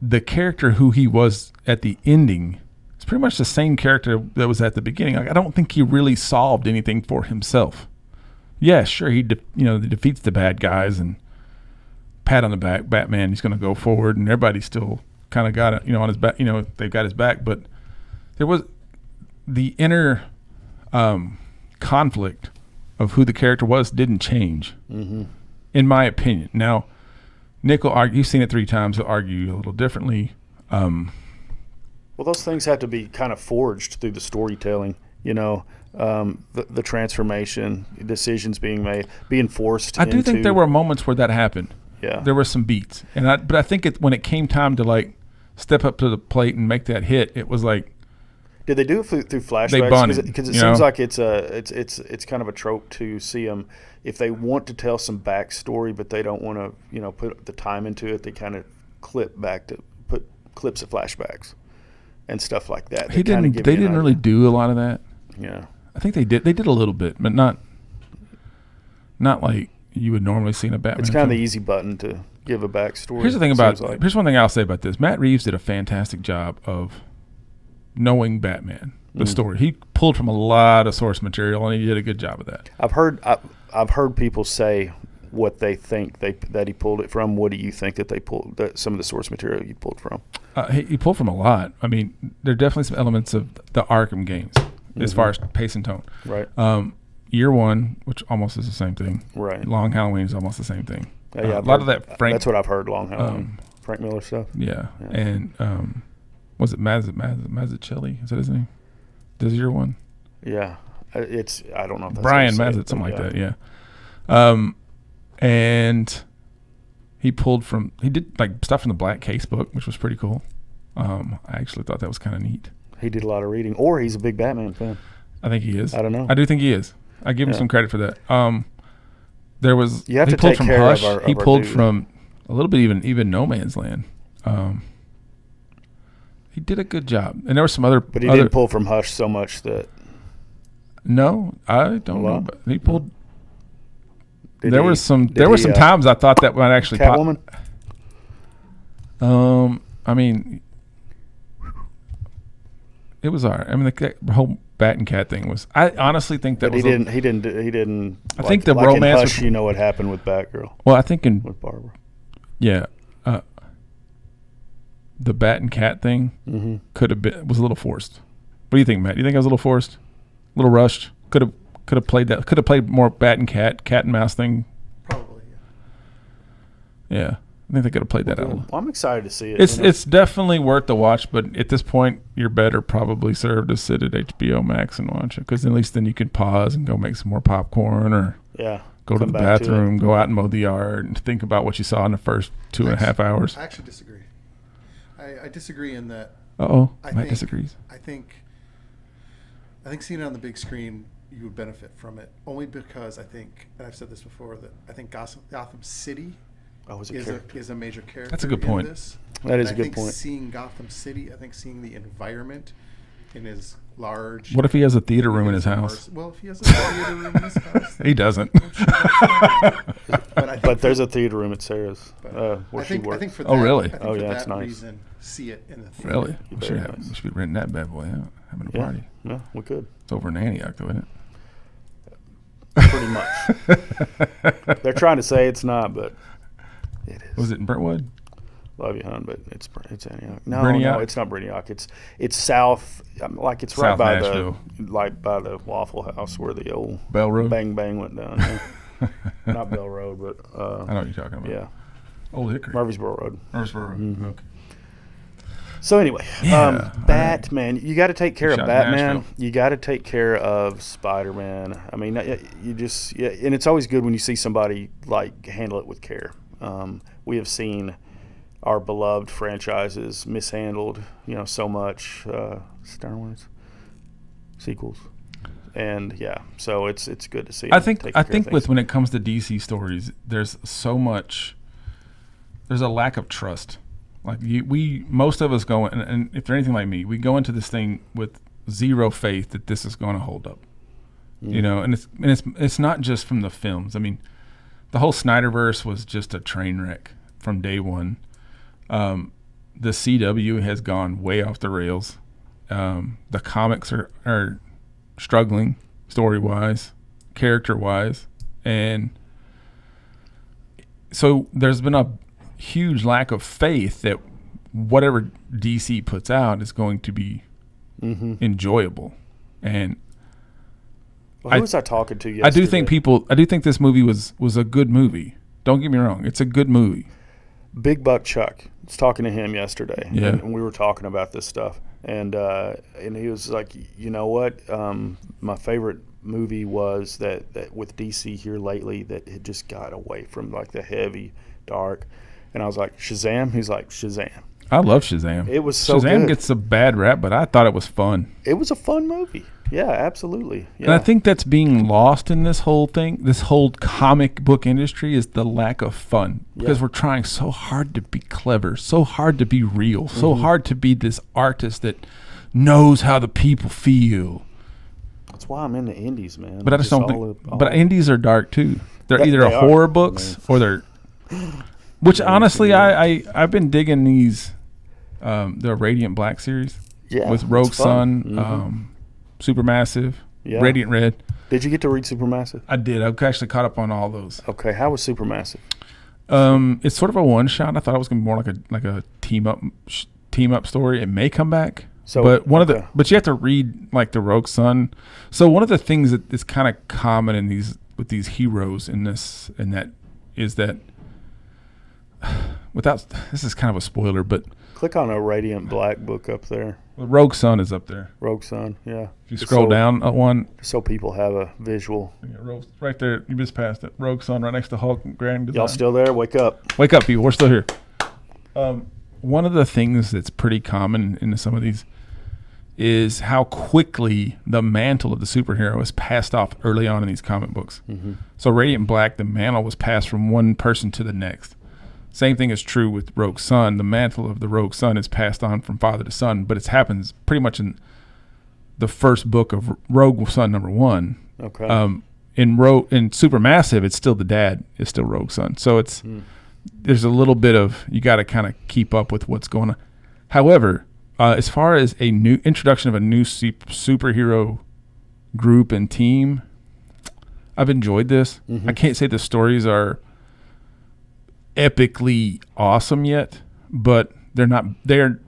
the character who he was at the ending is pretty much the same character that was at the beginning. Like, I don't think he really solved anything for himself. Yeah, sure, he defeats the bad guys and pat on the back, Batman, he's going to go forward, and everybody's still kind of got it, on his back, they've got his back, but there was the inner conflict of who the character was didn't change, in my opinion. Now, Nick will argue, you've seen it 3 times, he'll argue a little differently. Well, those things have to be kind of forged through the storytelling, the transformation, decisions being made, being forced I do think there were moments where that happened. Yeah. There were some beats. But I think when it came time to like step up to the plate and make that hit, it was like, did they do it through flashbacks? They bonded, because it seems like it's kind of a trope to see them if they want to tell some backstory, but they don't want to put the time into it. They kind of clip back to put clips of flashbacks and stuff like that. They didn't really do a lot of that. Yeah, I think they did. They did a little bit, but not like you would normally see in a Batman. It's kind film. of the easy button to give a backstory. Here's one thing I'll say about this. Matt Reeves did a fantastic job of knowing Batman, the story. He pulled from a lot of source material, and he did a good job of that. I've heard people say what they think that he pulled it from. What do you think that they pulled some of the source material you pulled from? He pulled from a lot. I mean, there are definitely some elements of the Arkham games as far as pace and tone. Right. Year One, which almost is the same thing. Right. Long Halloween is almost the same thing. Yeah, a lot of that Frank. That's what I've heard. Long Halloween, Frank Miller stuff. Yeah. And was it Mazzucchelli? Is that his name? Does Year One? Yeah. I don't know if that's Brian Mazzucchelli, something like that. Yeah. And he did like stuff from the Black Case book, which was pretty cool. I actually thought that was kind of neat. He did a lot of reading, or he's a big Batman fan. I think he is. I don't know. I do think he is. I give him some credit for that. There was you have to take care of our he pulled from a little bit even No Man's Land. He did a good job, and there were some other. But he didn't pull from Hush so much that. No, I don't know. But he pulled. There were some times I thought that might actually Catwoman. I mean, it was all right. I mean, the whole Bat and Cat thing was. I honestly think that but he didn't. I think the romance. In Hush, you know what happened with Batgirl. Well, I think with Barbara. Yeah, the Bat and Cat thing was a little forced. What do you think, Matt? Do you think it was a little forced, a little rushed? Could have played that. Could have played more Bat and Cat and Mouse thing. Probably. Yeah. I think they could have played that out. Well, I'm excited to see it. It's definitely worth the watch, but at this point, you're better probably served to sit at HBO Max and watch it, because at least then you can pause and go make some more popcorn or go to Come the back to bathroom, go out and mow the yard, and think about what you saw in the first 2.5 hours. I actually disagree. I disagree in that. Matt disagrees. I think seeing it on the big screen, you would benefit from it only because I think, and I've said this before, that I think Gotham City is a major character. That's a good point. That is a good point. Seeing Gotham City, I think seeing the environment in his large. What if he has a theater room in his house? Well, if he has a theater room in his house, he doesn't. But there's a theater room at Sarah's where she works. I think for that, really? It's nice. Reason, see it in the theater. Really? We should be renting that bad boy out, having a party. Yeah, we could. It's over in Antioch, though, isn't it? Pretty much. They're trying to say it's not, but it is. Was it in Brentwood? Love you, hon, but it's Antioch. No, it's not Brentwock. It's south, like it's right South by Nashville. by the Waffle House where the old Bell Road? Bang Bang went down. Yeah. Not Bell Road, but I know what you're talking about. Yeah, Old Hickory. Murfreesboro Road. Murfreesboro Road. Mm-hmm. Okay. So anyway, Batman. You got to take care of Batman. Nashville. You got to take care of Spider-Man. I mean, you just and it's always good when you see somebody like handle it with care. We have seen our beloved franchises mishandled, so much. Star Wars sequels, and so it's good to see. I think when it comes to DC stories, there's a lack of trust. Like most of us go, and if they're anything like me, we go into this thing with zero faith that this is going to hold up. And it's not just from the films. I mean, the whole Snyderverse was just a train wreck from day one. The CW has gone way off the rails. The comics are struggling story-wise, character-wise, and so there's been a huge lack of faith that whatever DC puts out is going to be enjoyable. And who was I talking to yesterday? I do think this movie was a good movie. Don't get me wrong, it's a good movie. Big Buck Chuck. I was talking to him yesterday, yeah. and we were talking about this stuff, and he was like, you know what? My favorite movie was that with DC here lately that it just got away from like the heavy, dark, and I was like, Shazam? He's like, Shazam. I love Shazam. It was so Shazam good. Gets a bad rap, but I thought it was fun. It was a fun movie. Yeah, absolutely. Yeah. And I think that's being lost in this whole thing, this whole comic book industry, is the lack of fun. Because we're trying so hard to be clever, so hard to be real, so hard to be this artist that knows how the people feel. That's why I'm in the indies, man. But I just don't think. But indies are dark too. They're either horror books or they're. Which honestly, I've been digging these, the Radiant Black series. Yeah, with Rogue Sun, Supermassive, Radiant Red. Did you get to read Supermassive? I did. I actually caught up on all those. Okay, how was Supermassive? It's sort of a one shot. I thought it was going to be more like a team up story. It may come back. So, but but you have to read like the Rogue Sun. So one of the things that is kind of common in with these heroes in this and that is that this is kind of a spoiler, but click on a Radiant Black book up there. Well, Rogue Sun is up there. Rogue Sun, yeah. If you scroll down one, so people have a visual. Yeah, right there, you just passed it. Rogue Sun, right next to Hulk and Grand Design. Y'all still there? Wake up! Wake up, people! We're still here. One of the things that's pretty common in some of these is how quickly the mantle of the superhero is passed off early on in these comic books. So Radiant Black, the mantle was passed from one person to the next. Same thing is true with Rogue Sun. The mantle of the Rogue Sun is passed on from father to son, but it happens pretty much in the first book of Rogue Sun #1. Okay. In Supermassive, it's still the dad is still Rogue Sun. So it's there's a little bit of you got to kind of keep up with what's going on. However, as far as a new introduction of a new superhero group and team, I've enjoyed this. I can't say the stories are epically awesome yet, but they're not. They're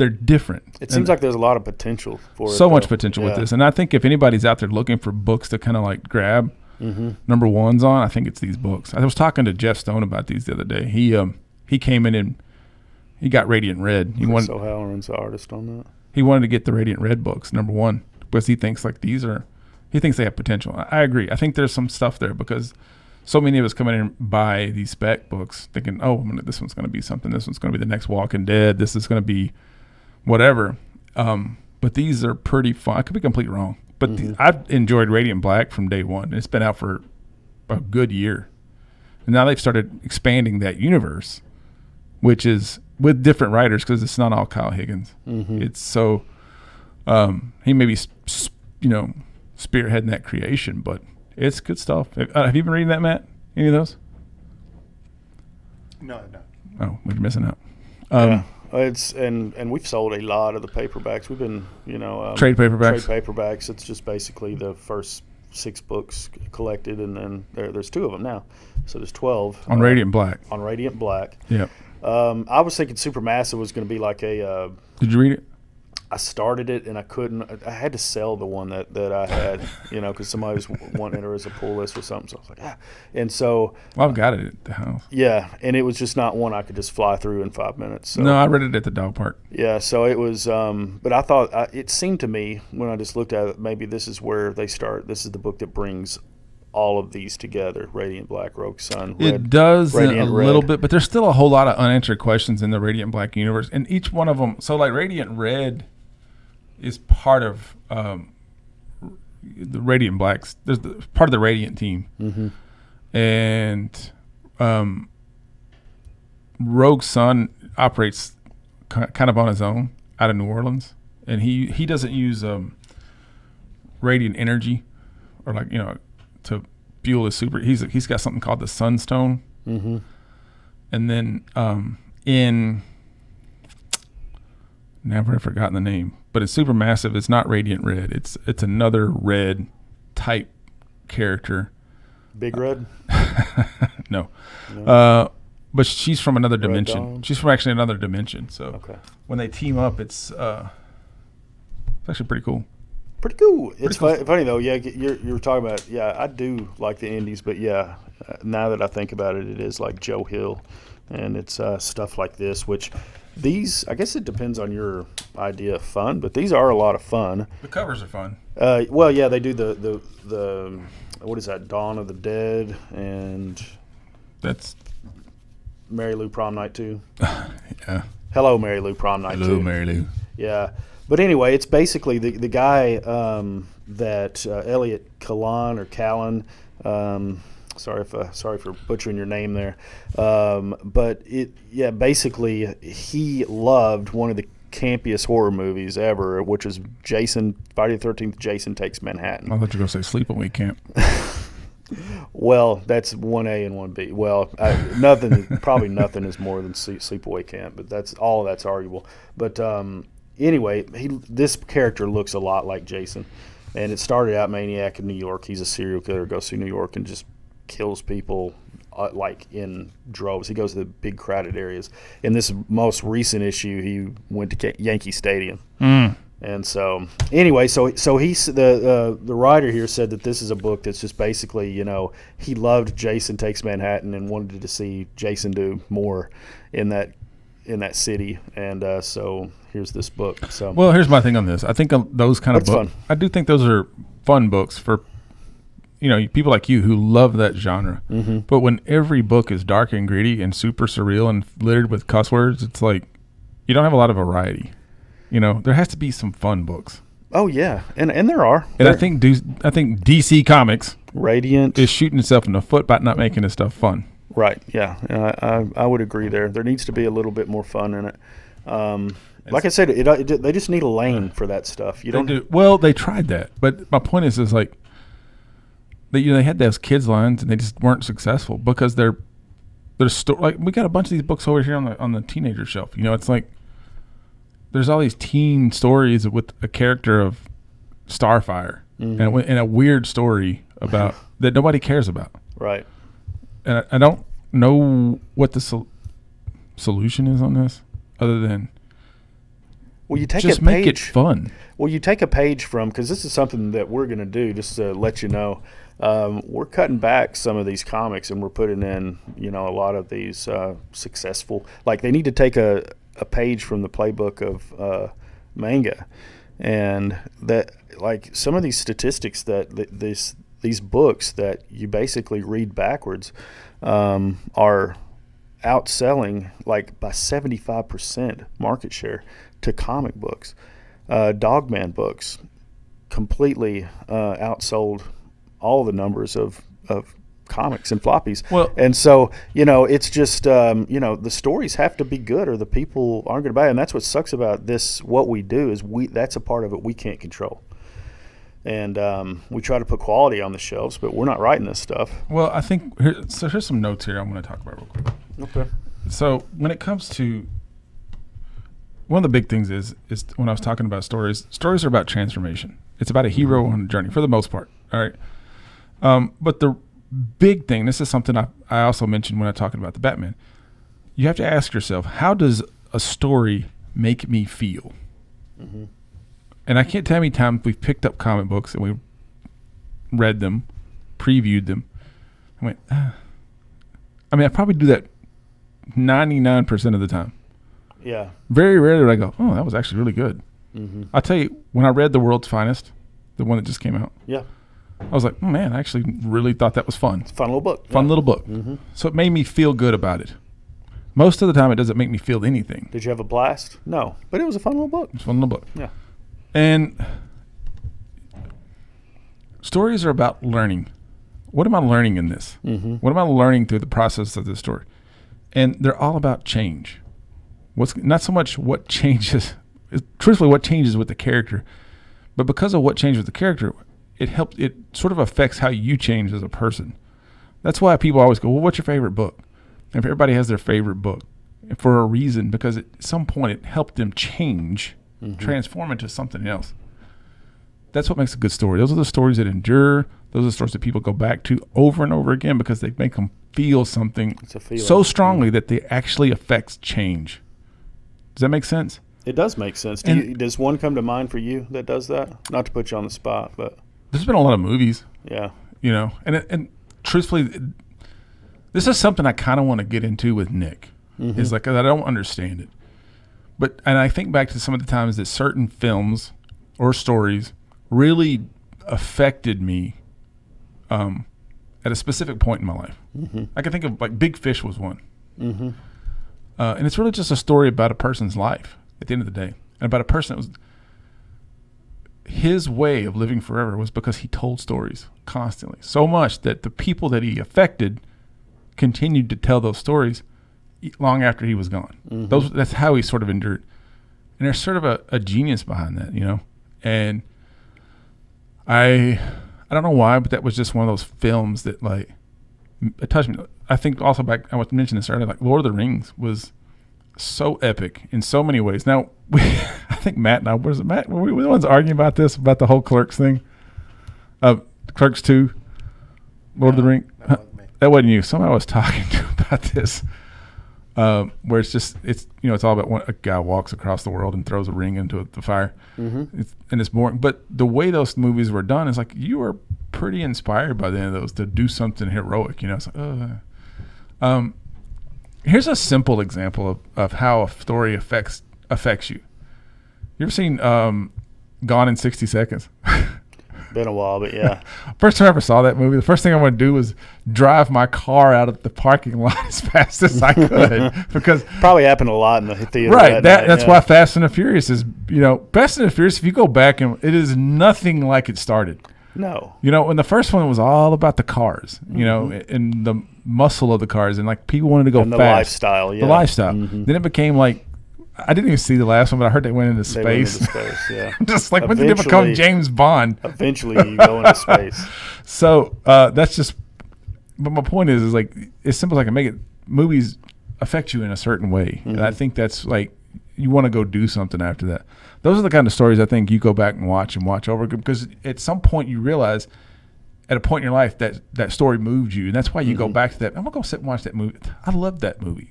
different. It seems like there's a lot of potential for it. So much potential with this, and I think if anybody's out there looking for books to kind of like grab #1s on, I think it's these books. I was talking to Jeff Stone about these the other day. He came in and he got Radiant Red. So Halloran's the artist on that. He wanted to get the Radiant Red books #1 because he thinks like these are He thinks they have potential. I agree. I think there's some stuff there because so many of us come in and buy these spec books thinking, oh, this one's going to be something. This one's going to be the next Walking Dead. This is going to be whatever. But these are pretty fun. I could be completely wrong. But I've enjoyed Radiant Black from day one. It's been out for a good year. And now they've started expanding that universe, which is with different writers because it's not all Kyle Higgins. It's so he may be, spearheading that creation, but it's good stuff. Have you been reading that, Matt? Any of those? No, no. Oh, we're missing out. Yeah. It's and we've sold a lot of the paperbacks. We've been, trade paperbacks. Trade paperbacks. It's just basically the first 6 books collected, and then there's 2 of them now, so there's 12 on Radiant Black. On Radiant Black. Yeah. I was thinking Supermassive was going to be like a. Did you read it? I started it and I couldn't. I had to sell the one that I had, because somebody was wanting it as a pull list or something. So I was like, and so. Well, I've got it at the house. Yeah, and it was just not one I could just fly through in 5 minutes. So. No, I read it at the dog park. Yeah, so it was. But I thought it seemed to me when I just looked at it, maybe this is where they start. This is the book that brings all of these together: Radiant Black, Rogue Sun. It does a little bit, but there's still a whole lot of unanswered questions in the Radiant Black universe, and each one of them. So, like Radiant Red is part of the Radiant Blacks. There's part of the Radiant team, and Rogue Sun operates kind of on his own out of New Orleans, and he doesn't use radiant energy or to fuel his super. He's got something called the Sunstone, and then now I've forgotten the name, but it's Supermassive. It's not Radiant Red. It's another red type character. Big Red? No. But she's from another dimension. Dawn? She's from actually another dimension. So when they team up, it's actually pretty cool. Pretty cool. It's funny though. Yeah, you're talking about. Yeah, I do like the indies, but yeah, now that I think about it, it is like Joe Hill, and it's stuff like this, which. These, I guess it depends on your idea of fun, but these are a lot of fun. The covers are fun. Well, yeah, they do the what is that? Dawn of the Dead, and that's Mary Lou Prom Night 2. Yeah. Hello, Mary Lou Prom Night 2. Hello, Mary Lou. Yeah, but anyway, it's basically the guy that Elliot Callan. Sorry for butchering your name there, but basically he loved one of the campiest horror movies ever, which is Friday the 13th. Jason Takes Manhattan. I thought you were going to say Sleepaway Camp. Well, that's 1A and 1B. Well, probably nothing is more than Sleepaway Camp, but that's arguable. But anyway, this character looks a lot like Jason, and it started out maniac in New York. He's a serial killer, goes through New York and just kills people like in droves. He goes to the big crowded areas. In this most recent issue, he went to Yankee Stadium. And so anyway, so he's the writer here said that this is a book that's just basically, he loved Jason Takes Manhattan and wanted to see Jason do more in that city, and so here's this book. So well, here's my thing on this. I think those kind of books, I do think those are fun books for people like you who love that genre. But when every book is dark and gritty and super surreal and littered with cuss words, it's like you don't have a lot of variety. There has to be some fun books. Oh yeah, and there are. And I think DC Comics Radiant is shooting itself in the foot by not making this stuff fun. Right. Yeah. I would agree there. There needs to be a little bit more fun in it. Like I said, they just need a lane for that stuff. Well, they tried that, but my point is like they had those kids lines and they just weren't successful because they're like we got a bunch of these books over here on the teenager shelf. It's like there's all these teen stories with a character of Starfire and a weird story about that nobody cares about. Right. And I don't know what the solution is on this, other than you take just a page, make it fun. Well, you take a page from, because this is something that we're going to do, just to let you know. We're cutting back some of these comics, and we're putting in, a lot of these successful. Like they need to take a page from the playbook of manga, and that like some of these statistics that these books that you basically read backwards are outselling like by 75% market share to comic books. Dogman books completely outsold all the numbers of comics and floppies. Well, and so, it's just, the stories have to be good or the people aren't going to buy it. And that's what sucks about this. What we do is that's a part of it we can't control. And we try to put quality on the shelves, but we're not writing this stuff. Well, I think here's some notes here I'm going to talk about real quick. Okay. So when it comes to one of the big things is when I was talking about stories are about transformation. It's about a hero on a journey for the most part. All right. But the big thing, this is something I also mentioned when I'm talking about the Batman. You have to ask yourself, how does a story make me feel? Mm-hmm. And I can't tell how many times we've picked up comic books and we read them, previewed them. I went, I probably do that 99% of the time. Yeah. Very rarely would I go, oh, that was actually really good. Mm-hmm. I'll tell you, when I read The World's Finest, the one that just came out, yeah, I was like, oh, man, I actually really thought that was fun. It's a fun little book. Fun little book. Mm-hmm. So it made me feel good about it. Most of the time, it doesn't make me feel anything. Did you have a blast? No. But it was a fun little book. It's a fun little book. Yeah. And stories are about learning. What am I learning in this? Mm-hmm. What am I learning through the process of this story? And they're all about change. What's not so much what changes, truthfully, what changes with the character, but because of what changes with the character, it sort of affects how you change as a person. That's why people always go, well, what's your favorite book? And if everybody has their favorite book for a reason, because at some point it helped them change, transform into something else. That's what makes a good story. Those are the stories that endure. Those are the stories that people go back to over and over again because they make them feel something so strongly that they actually affects change. Does that make sense? It does make sense. Does one come to mind for you that does that? Not to put you on the spot, but there's been a lot of movies. Yeah. And truthfully, this is something I kind of want to get into with Nick. Mm-hmm. Is like I don't understand it, and I think back to some of the times that certain films or stories really affected me at a specific point in my life. Mm-hmm. I can think of like Big Fish was one. Mm-hmm. And it's really just a story about a person's life at the end of the day. And about a person that was, his way of living forever was because he told stories constantly. So much that the people that he affected continued to tell those stories long after he was gone. Mm-hmm. That's how he sort of endured. And there's sort of a genius behind that, And I don't know why, but that was just one of those films that like it touched me. I think also back, I was mentioning this earlier, like Lord of the Rings was so epic in so many ways. Now, I think Matt and I, were we the ones arguing about this, about the whole Clerks thing? Clerks 2, Lord of the Rings? That wasn't you. Somebody I was talking to about this, where it's all about when a guy walks across the world and throws a ring into the fire. Mm-hmm. It's boring. But the way those movies were done is like you were pretty inspired by the end of those to do something heroic. It's like, here's a simple example of how a story affects you. You ever seen Gone in 60 Seconds? Been a while, but yeah. First time I ever saw that movie, the first thing I want to do was drive my car out of the parking lot as fast as I could because probably happened a lot in the theater. Right, that's why Fast and the Furious is Fast and the Furious. If you go back and it is nothing like it started. No, when the first one was all about the cars, and the muscle of the cars, and like people wanted to go and fast. The lifestyle, yeah. The lifestyle. Mm-hmm. Then it became like. I didn't even see the last one, but I heard they went into space. Yeah. Just like when did it become James Bond? Eventually, you go into space. So that's just. But my point is like as simple as I can make it. Movies affect you in a certain way, mm-hmm. and I think that's like you want to go do something after that. Those are the kind of stories I think you go back and watch over because at some point you realize. At a point in your life that story moved you, and that's why you go back to that. I'm gonna go sit and watch that movie. I love that movie.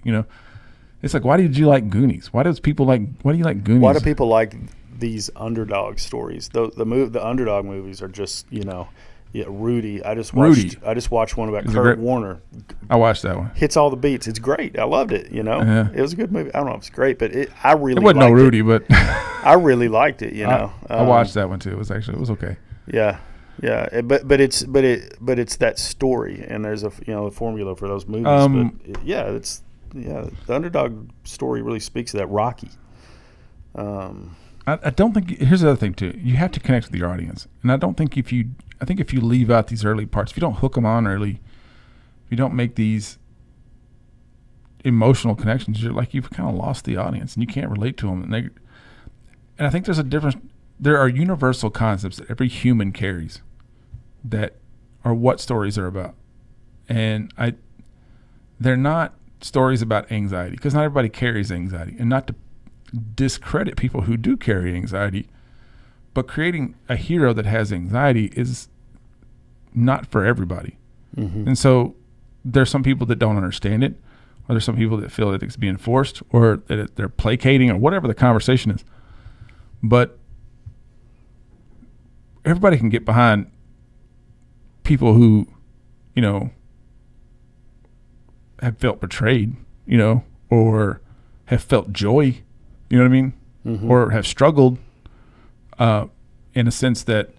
It's like, why did you like Goonies? Why do you like Goonies? Why do people like these underdog stories? The underdog movies are just, Rudy. I just watched one about Kurt Warner. I watched that one. Hits all the beats. It's great. I loved it. It was a good movie. I don't know if it's great, but I really it wasn't liked no Rudy, it. but I really liked it. I watched that one too. It was okay. Yeah. Yeah, but it's that story, and there's a formula for those movies. The underdog story really speaks to that. Rocky. I don't think. Here's the other thing too. You have to connect with your audience, and I think if you leave out these early parts, if you don't hook them on early, if you don't make these emotional connections, you've kind of lost the audience, and you can't relate to them. And I think there's a difference. There are universal concepts that every human carries that are what stories are about, and they're not stories about anxiety, because not everybody carries anxiety, and not to discredit people who do carry anxiety, but creating a hero that has anxiety is not for everybody. Mm-hmm. And so there's some people that don't understand it, or there's some people that feel that it's being forced, or that they're placating, or whatever the conversation is. But everybody can get behind people who, have felt betrayed, or have felt joy, you know what I mean? Mm-hmm. Or have struggled in a sense that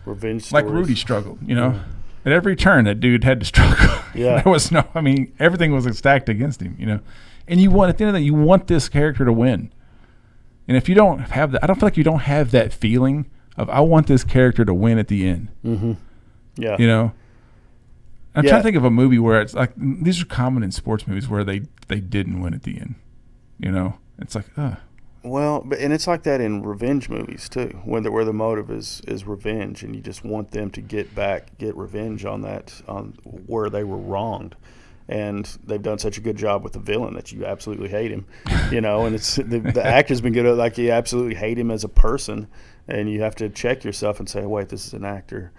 revenge stories. Like Rudy struggled, At every turn, that dude had to struggle. Yeah. There was everything was stacked against him, And you want, at the end of the day, you want this character to win. And if you don't have that, I don't feel like you don't have that feeling of, I want this character to win at the end. Mm-hmm. Yeah. I'm trying to think of a movie where it's like, these are common in sports movies where they didn't win at the end. It's like, Well, and it's like that in revenge movies too, where the motive is revenge, and you just want them to get revenge on where they were wronged, and they've done such a good job with the villain that you absolutely hate him, and it's the actor's been good at, like, you absolutely hate him as a person, and you have to check yourself and say, wait, this is an actor.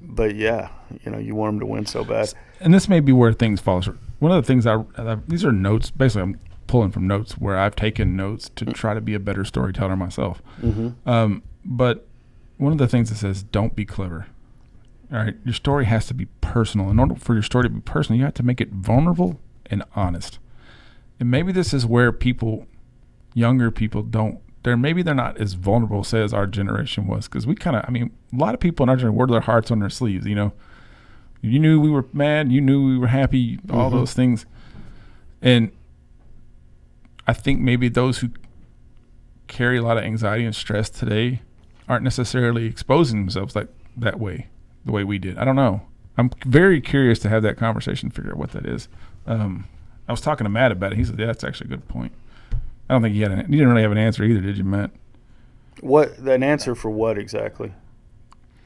But yeah, you want him to win so bad. And this may be where things fall short. One of the things these are notes. Basically, I'm pulling from notes where I've taken notes to try to be a better storyteller myself. Mm-hmm. But one of the things that says, don't be clever. All right, your story has to be personal. In order for your story to be personal, you have to make it vulnerable and honest. And maybe this is where younger people maybe they're not as vulnerable, say, as our generation was, because we kind of, a lot of people in our generation wore their hearts on their sleeves. You knew we were mad, you knew we were happy, all mm-hmm. those things. And I think maybe those who carry a lot of anxiety and stress today aren't necessarily exposing themselves like that way, the way we did. I don't know. I'm very curious to have that conversation, figure out what that is. I was talking to Matt about it. He said, yeah, that's actually a good point. I don't think you didn't really have an answer either, did you, Matt? An answer for what exactly?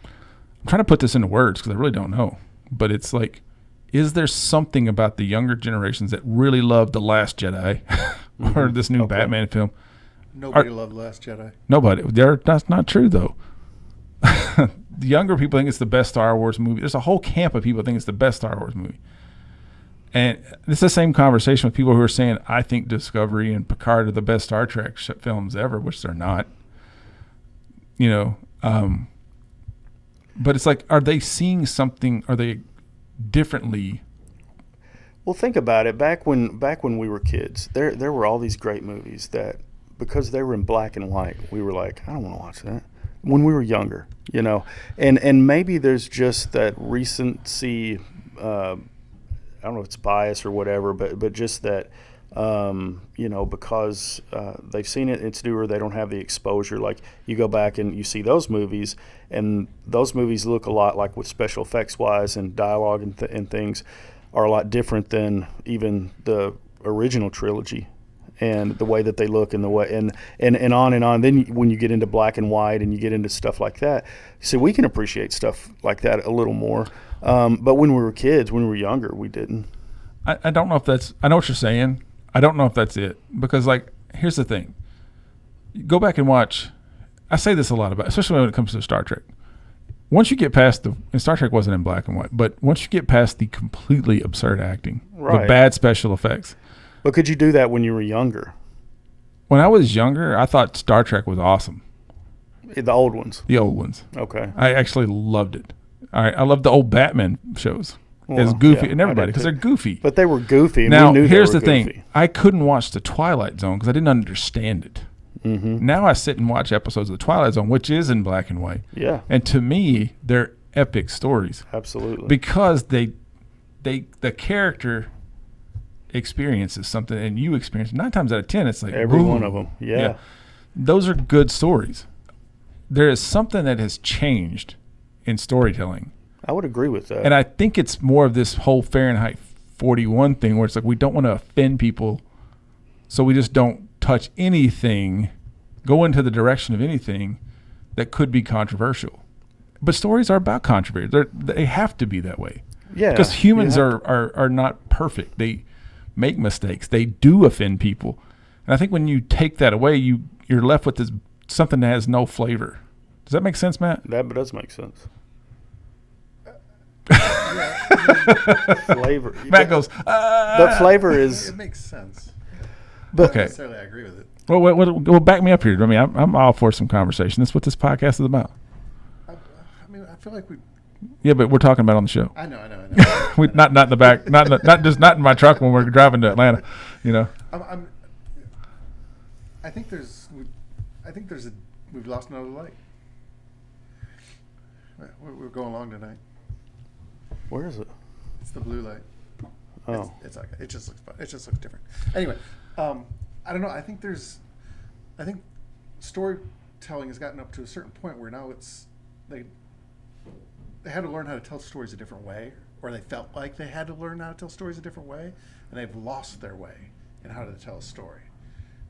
I'm trying to put this into words because I really don't know. But it's like, is there something about the younger generations that really love The Last Jedi mm-hmm. or this new Batman film? Nobody loved The Last Jedi. Nobody. That's not true, though. The younger people think it's the best Star Wars movie. There's a whole camp of people that think it's the best Star Wars movie. And this is the same conversation with people who are saying, I think Discovery and Picard are the best Star Trek films ever, which they're not. But it's like, are they seeing something? Are they differently? Well, think about it. Back when we were kids, there were all these great movies that, because they were in black and white, we were like, I don't want to watch that. When we were younger, and maybe there's just that recency. I don't know if it's bias or whatever, but just that, because they've seen it, it's newer, they don't have the exposure. Like, you go back and you see those movies, and those movies look a lot like, with special effects wise and dialogue and things, are a lot different than even the original trilogy, and the way that they look and the way and on and on. Then when you get into black and white and you get into stuff like that, so we can appreciate stuff like that a little more. But when we were kids, when we were younger, we didn't. I don't know if that's, I know what you're saying. I don't know if that's it, because, like, here's the thing. Go back and watch. I say this a lot about, especially when it comes to Star Trek. Once you get past and Star Trek wasn't in black and white, but once you get past the completely absurd acting, the bad special effects. But could you do that when you were younger? When I was younger, I thought Star Trek was awesome. The old ones? The old ones. Okay. I actually loved it. All right, I loved the old Batman shows. As goofy, and everybody, because they're goofy. But they were goofy. Now, here's the thing. I couldn't watch The Twilight Zone because I didn't understand it. Mm-hmm. Now I sit and watch episodes of The Twilight Zone, which is in black and white. Yeah. And to me, they're epic stories. Absolutely. Because the character experiences something and you experience 9 times out of 10 it's like every boom. one of them. Yeah. Those are good stories. There is something that has changed in storytelling. I would agree with that. And I think it's more of this whole Fahrenheit 41 thing where it's like we don't want to offend people, so we just don't touch anything, go into the direction of anything that could be controversial. But stories are about controversy. They have to be that way. Yeah. Because humans are not perfect. They make mistakes. They do offend people. And I think when you take that away, you're left with this something that has no flavor. Does that make sense, Matt? That does make sense. Flavor. Matt goes, The flavor is. It makes sense. But okay. Not necessarily I agree with it. Well, back me up here. I mean, I'm all for some conversation. That's what this podcast is about. I mean, I feel like we. Yeah, but we're talking about it on the show. I know. we not in the back, not in my truck when we're driving to Atlanta. You know. I think we've lost another light. We're going along tonight. Where is it? It's the blue light. Oh. It's okay. It just looks fun. It just looks different. Anyway, I don't know. I think storytelling has gotten up to a certain point where now they had to learn how to tell stories a different way, or they felt like they had to learn how to tell stories a different way, and they've lost their way in how to tell a story.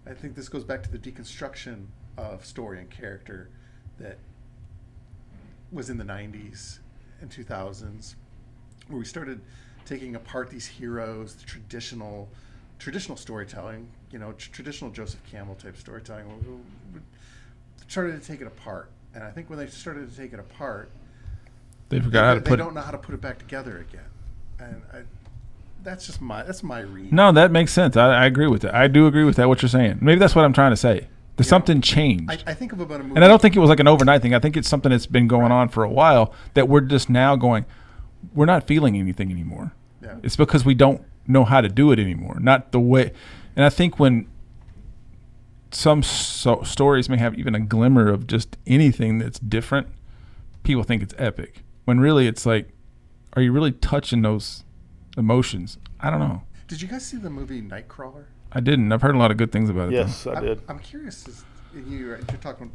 I think this goes back to the deconstruction of story and character that was in the 90s and 2000s, where we started taking apart these heroes, the traditional storytelling, traditional Joseph Campbell type storytelling. We started to take it apart, and I think when they started to take it apart, they forgot how to they don't know how to put it back together again, and that's my read. No, that makes sense. I agree with that. I do agree with that. What you're saying. Maybe that's what I'm trying to say. There's something changed. I think of about a movie, and I don't think it was like an overnight thing. I think it's something that's been going on for a while that we're just now going. We're not feeling anything anymore. Yeah. It's because we don't know how to do it anymore. Not the way. And I think when some stories may have even a glimmer of just anything that's different, people think it's epic. When really it's like, are you really touching those emotions? I don't know. Did you guys see the movie Nightcrawler? I didn't. I've heard a lot of good things about it. Yes, though. I did. I'm curious. You're talking,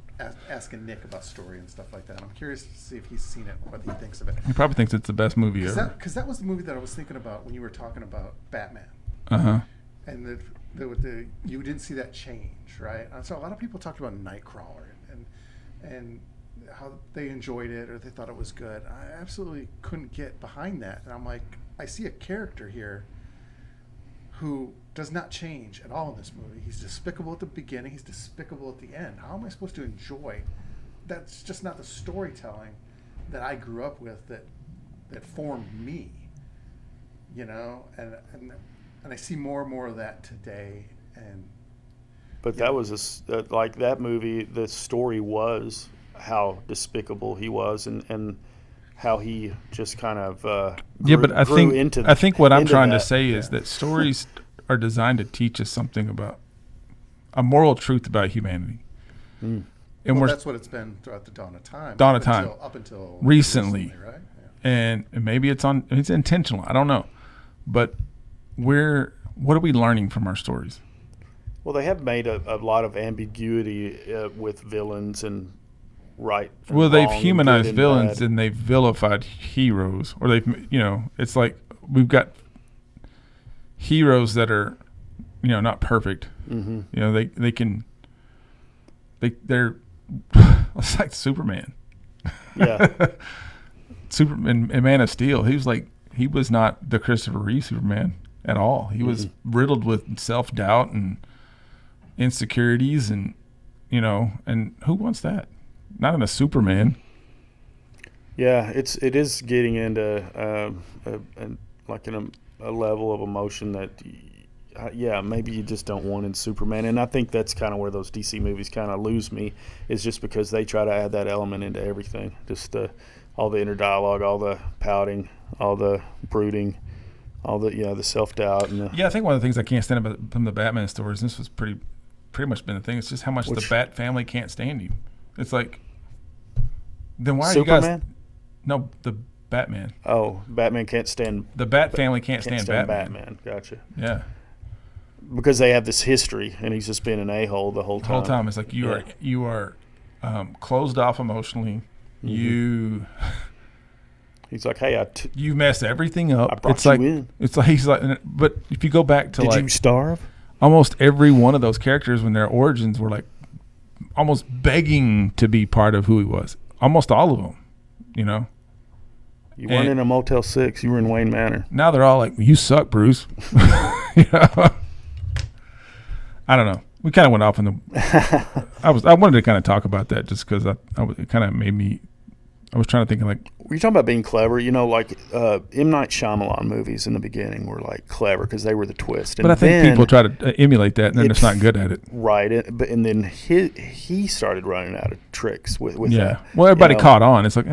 asking Nick about story and stuff like that. I'm curious to see if he's seen it, what he thinks of it. He probably thinks it's the best movie ever. Because that was the movie that I was thinking about when you were talking about Batman. Uh-huh. And you didn't see that change, right? And so a lot of people talked about Nightcrawler and how they enjoyed it or they thought it was good. I absolutely couldn't get behind that. And I'm like, I see a character here who does not change at all in this movie. He's despicable at the beginning. He's despicable at the end. How am I supposed to enjoy? That's just not the storytelling that I grew up with that formed me, and I see more and more of that today. But that was like that movie. The story was how despicable he was, and how he just kind of but I think what I'm trying to say is that stories are designed to teach us something about a moral truth about humanity. Mm. And that's what it's been throughout the dawn of time. Up until recently, right? Yeah. And maybe it's intentional. I don't know, but what are we learning from our stories? Well, they have made a lot of ambiguity with villains and right. Well, they've humanized villains and they've vilified heroes, or it's like we've got heroes that are, not perfect. Mm-hmm. They're it's like Superman. Yeah. Superman and Man of Steel. He was not the Christopher Reeve Superman at all. He was riddled with self-doubt and insecurities and who wants that? Not in a Superman. Yeah, it is getting into a level of emotion that, maybe you just don't want in Superman. And I think that's kind of where those DC movies kind of lose me, is just because they try to add that element into everything. Just all the inner dialogue, all the pouting, all the brooding, all the the self-doubt. And I think one of the things I can't stand about from the Batman stories, and this was pretty pretty much been the thing. It's just how much the Bat family can't stand you. It's like, then why are Superman? you guys? No, the Batman. Oh, Batman can't stand. The Bat family can't stand Batman. Gotcha. Yeah. Because they have this history, and he's just been an a-hole the whole time. The whole time, it's like you are closed off emotionally. Mm-hmm. He's like, hey, you mess everything up. I brought you in. It's like he's like, but if you go back to Did you starve? Almost every one of those characters, when their origins were like almost begging to be part of who he was. Almost all of them, you know. You weren't in a Motel 6. You were in Wayne Manor. Now they're all like, you suck, Bruce. You know? I don't know. We kind of went off in the. I wanted to kind of talk about that just because it kind of made me. I was trying to think like. Were you talking about being clever? You know, like M. Night Shyamalan movies in the beginning were like clever because they were the twist. But I think people try to emulate that, and then it's not good at it. Right, and then he started running out of tricks with that. Well, everybody caught on. It's like,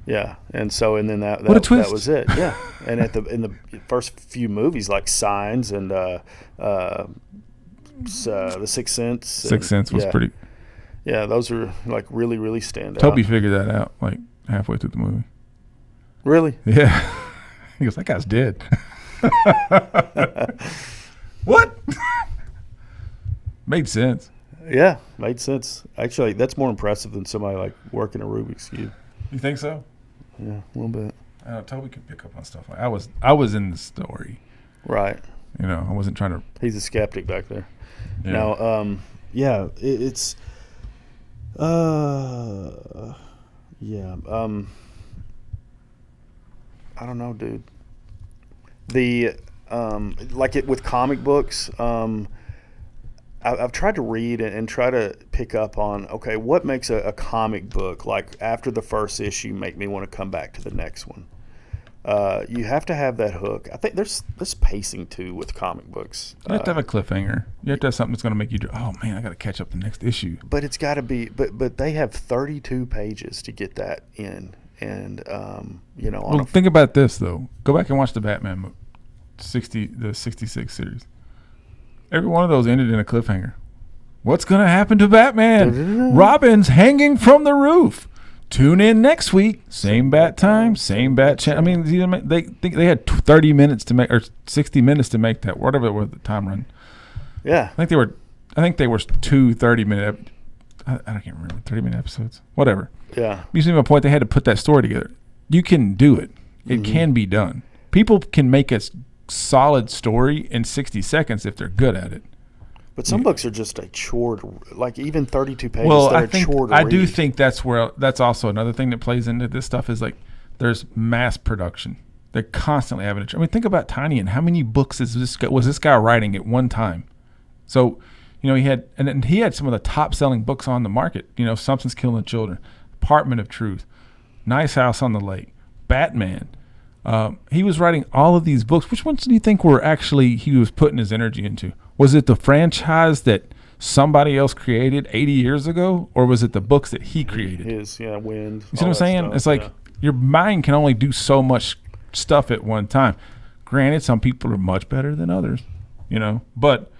Yeah, and then that what a twist. That was it. Yeah, and in the first few movies like Signs and The Sixth Sense. Sixth Sense was pretty. Yeah, those are like really, really stand out. Toby figured that out like halfway through the movie. Really? Yeah. He goes, that guy's dead. What? Made sense. Yeah, made sense. Actually, that's more impressive than somebody like working a Rubik's Cube. You think so? Yeah, a little bit. Toby can pick up on stuff. I was in the story. Right. You know, I wasn't trying to. He's a skeptic back there. Yeah. Now, it's. Yeah. I don't know, dude. The like it with comic books. I've tried to read and try to pick up on, okay, what makes a comic book, like after the first issue, make me want to come back to the next one? You have to have that hook. I think there's pacing too with comic books. You have to have a cliffhanger. You have to have something that's going to make you, oh man, I got to catch up the next issue. But it's got to be, but they have 32 pages to get that in. And, you know. Well, think about this though. Go back and watch the Batman the 66 series. Every one of those ended in a cliffhanger. What's going to happen to Batman? Robin's hanging from the roof. Tune in next week. Same bat time, same bat channel. I mean, they think they had 30 minutes to make, or 60 minutes to make that, whatever it was, the time run. Yeah. I think they were 2 30-minute. I can't remember, 30-minute episodes, whatever. Yeah. You see my point? They had to put that story together. You can do it. It can be done. People can make a solid story in 60 seconds if they're good at it. But some books are just a chore to, like even 32 pages. Well, they're a chore to read. do think that's also another thing that plays into this stuff is like there's mass production. They're constantly having I mean, think about Tiny and how many books was this guy writing at one time? So, you know, he had some of the top selling books on the market. You know, Something's Killing Children, Apartment of Truth, Nice House on the Lake, Batman. He was writing all of these books. Which ones do you think were actually he was putting his energy into? Was it the franchise that somebody else created 80 years ago, or was it the books that he created? Wind. You see what I'm saying? Stuff, it's like your mind can only do so much stuff at one time. Granted, some people are much better than others, you know, but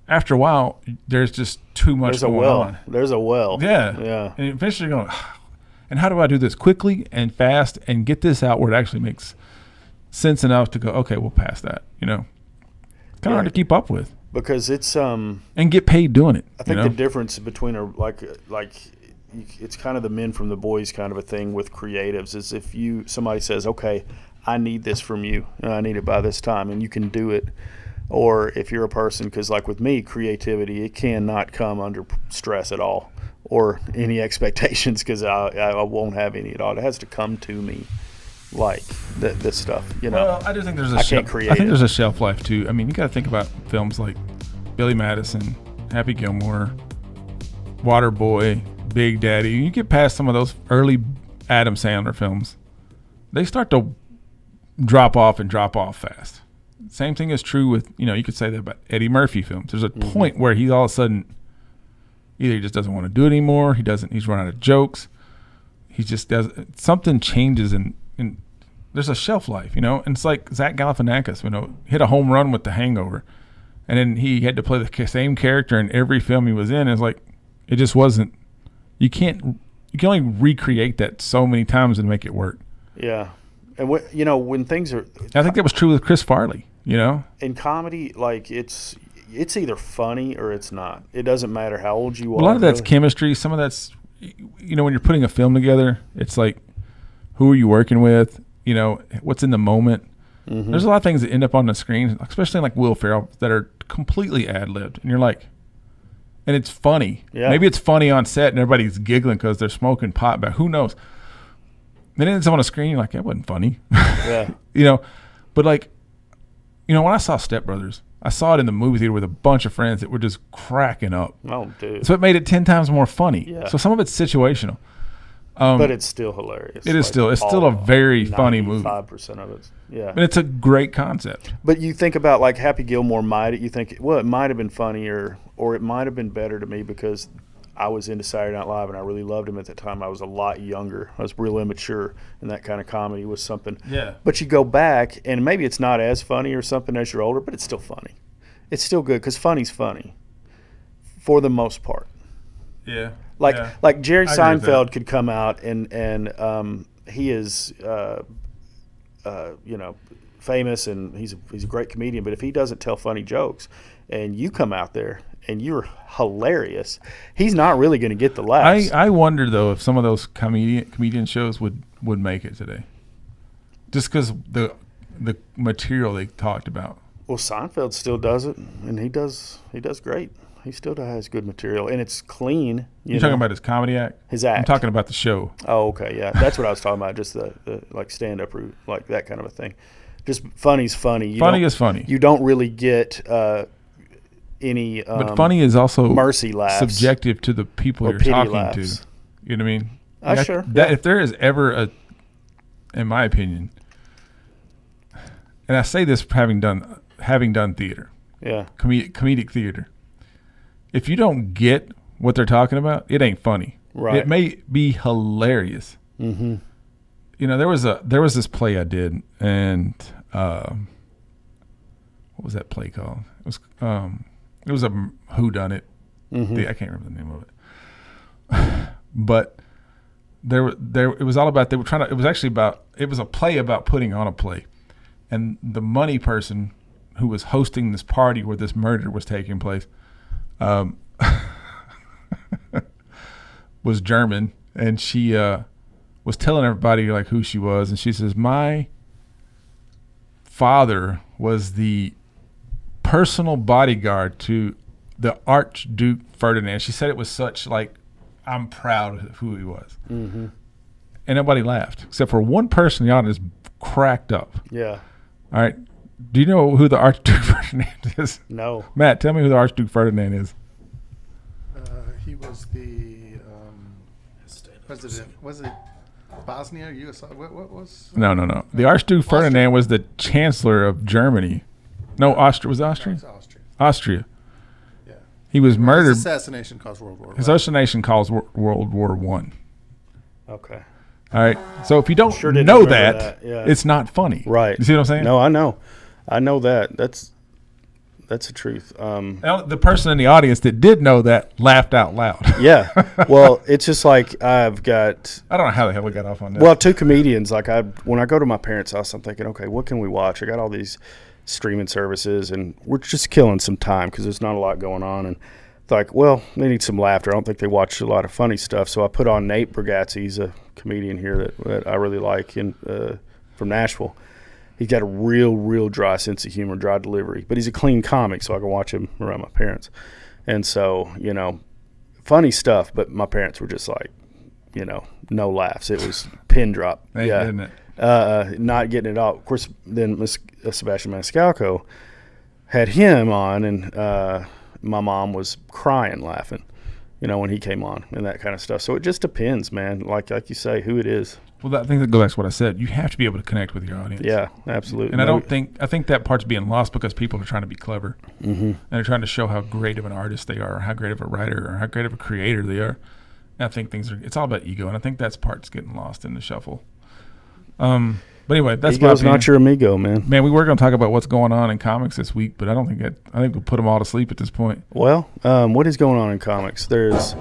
after a while, there's just too much going on. There's a well. Yeah. Yeah. And eventually you're going, and how do I do this quickly and fast and get this out where it actually makes sense enough to go, okay, we'll pass that, you know? Kind of hard to keep up with. Because it's and get paid doing it. I think the difference between it's kind of the men from the boys kind of a thing with creatives is if somebody says, okay, I need this from you and I need it by this time and you can do it. Or if you're a person, because like with me, creativity, it cannot come under stress at all or any expectations because I won't have any at all. It has to come to me like this stuff, you know. Well, I do think there's I think there's a shelf life too. I mean, you got to think about films like Billy Madison, Happy Gilmore, Waterboy, Big Daddy. You get past some of those early Adam Sandler films, they start to drop off fast. Same thing is true with, you know, you could say that about Eddie Murphy films. There's a point where he all of a sudden either he just doesn't want to do it anymore. He's run out of jokes. He just does something changes and there's a shelf life, you know. And it's like Zach Galifianakis, you know, hit a home run with The Hangover, and then he had to play the same character in every film he was in. It's like it just wasn't. You can only recreate that so many times and make it work. Yeah, and when things are, I think that was true with Chris Farley. In comedy, like it's either funny or it's not. It doesn't matter how old you are. A lot of that's chemistry. Some of that's, when you're putting a film together, it's like, who are you working with? What's in the moment. Mm-hmm. There's a lot of things that end up on the screen, especially like Will Ferrell, that are completely ad-libbed. And you're like, and it's funny. Yeah. Maybe it's funny on set and everybody's giggling because they're smoking pot, but who knows? Then it's on a screen, you're like, that wasn't funny. Yeah. But like, when I saw Step Brothers, I saw it in the movie theater with a bunch of friends that were just cracking up. Oh, dude. So it made it 10 times more funny. Yeah. So some of it's situational. But it's still hilarious. It's still a very funny movie. 95% of it. Yeah. And it's a great concept. But you think about like Happy Gilmore it might have been funnier or it might have been better to me because I was into Saturday Night Live and I really loved him at the time. I was a lot younger. I was real immature, and that kind of comedy was something. Yeah. But you go back, and maybe it's not as funny or something as you're older, but it's still funny. It's still good because funny's funny for the most part. Yeah. Like Jerry Seinfeld could come out and he is famous and he's a great comedian, but if he doesn't tell funny jokes and you come out there and you're hilarious, he's not really going to get the laughs. I wonder though if some of those comedian shows would make it today, just because the material they talked about. Well, Seinfeld still does it, and he does great. He still has good material, and it's clean. You're talking about his comedy act? His act. I'm talking about the show. Oh, okay, yeah. That's what I was talking about, just the like stand-up route, like that kind of a thing. Just funny's funny. Funny is funny. You don't really get any but funny is also mercy laughs. Subjective to the people you're talking laughs. To. You know what I mean? Sure. That, if there is ever in my opinion, and I say this having done theater, comedic theater. If you don't get what they're talking about, it ain't funny. Right. It may be hilarious. Mm-hmm. There was this play I did, and what was that play called? It was a whodunit. Mm-hmm. I can't remember the name of it. But it was all about, they were trying to, it was a play about putting on a play. And the money person who was hosting this party where this murder was taking place was German, and she was telling everybody like who she was, and she says, my father was the personal bodyguard to the Archduke Ferdinand. She said it was such like, I'm proud of who he was. Mm-hmm. And nobody laughed except for one person in the audience cracked up. Yeah. All right. Do you know who the Archduke Ferdinand is? No. Matt, tell me who the Archduke Ferdinand is. He was the president. Was it Bosnia, Yugoslavia? What was? No. The Archduke Ferdinand was the Chancellor of Germany. No, Austria. Was it Austria? No, it was Austria. Austria. Yeah. He was murdered. His assassination caused World War I. His assassination caused World War I. Okay. All right. So if you don't didn't know remember that, yeah. it's not funny. Right. You see what I'm saying? No, I know that. That's the truth. Now, the person in the audience that did know that laughed out loud. Yeah. Well, it's just like I've got. I don't know how the hell we got off on that. Well, two comedians. Like when I go to my parents' house, I'm thinking, okay, what can we watch? I got all these streaming services, and we're just killing some time because there's not a lot going on. And like, well, they need some laughter. I don't think they watch a lot of funny stuff. So I put on Nate Bargatze. He's a comedian here that I really like from Nashville. He's got a real dry sense of humor, dry delivery, but he's a clean comic, so I can watch him around my parents. And so, funny stuff, but my parents were just like, no laughs. It was pin drop. Yeah. Isn't it? Not getting it all. Of course, then Sebastian Maniscalco had him on, and my mom was crying laughing, when he came on and that kind of stuff. So it just depends, man. Like you say, who it is. Well, I think that goes back to what I said. You have to be able to connect with your audience. Yeah, absolutely. And I think that part's being lost because people are trying to be clever. Mm-hmm. And they're trying to show how great of an artist they are, or how great of a writer, or how great of a creator they are. And I think it's all about ego, and I think that's part's getting lost in the shuffle. But But anyway, that's Ego's not your amigo, man. Man, we were going to talk about what's going on in comics this week, but I don't think I think we'll put them all to sleep at this point. Well, what is going on in comics? There's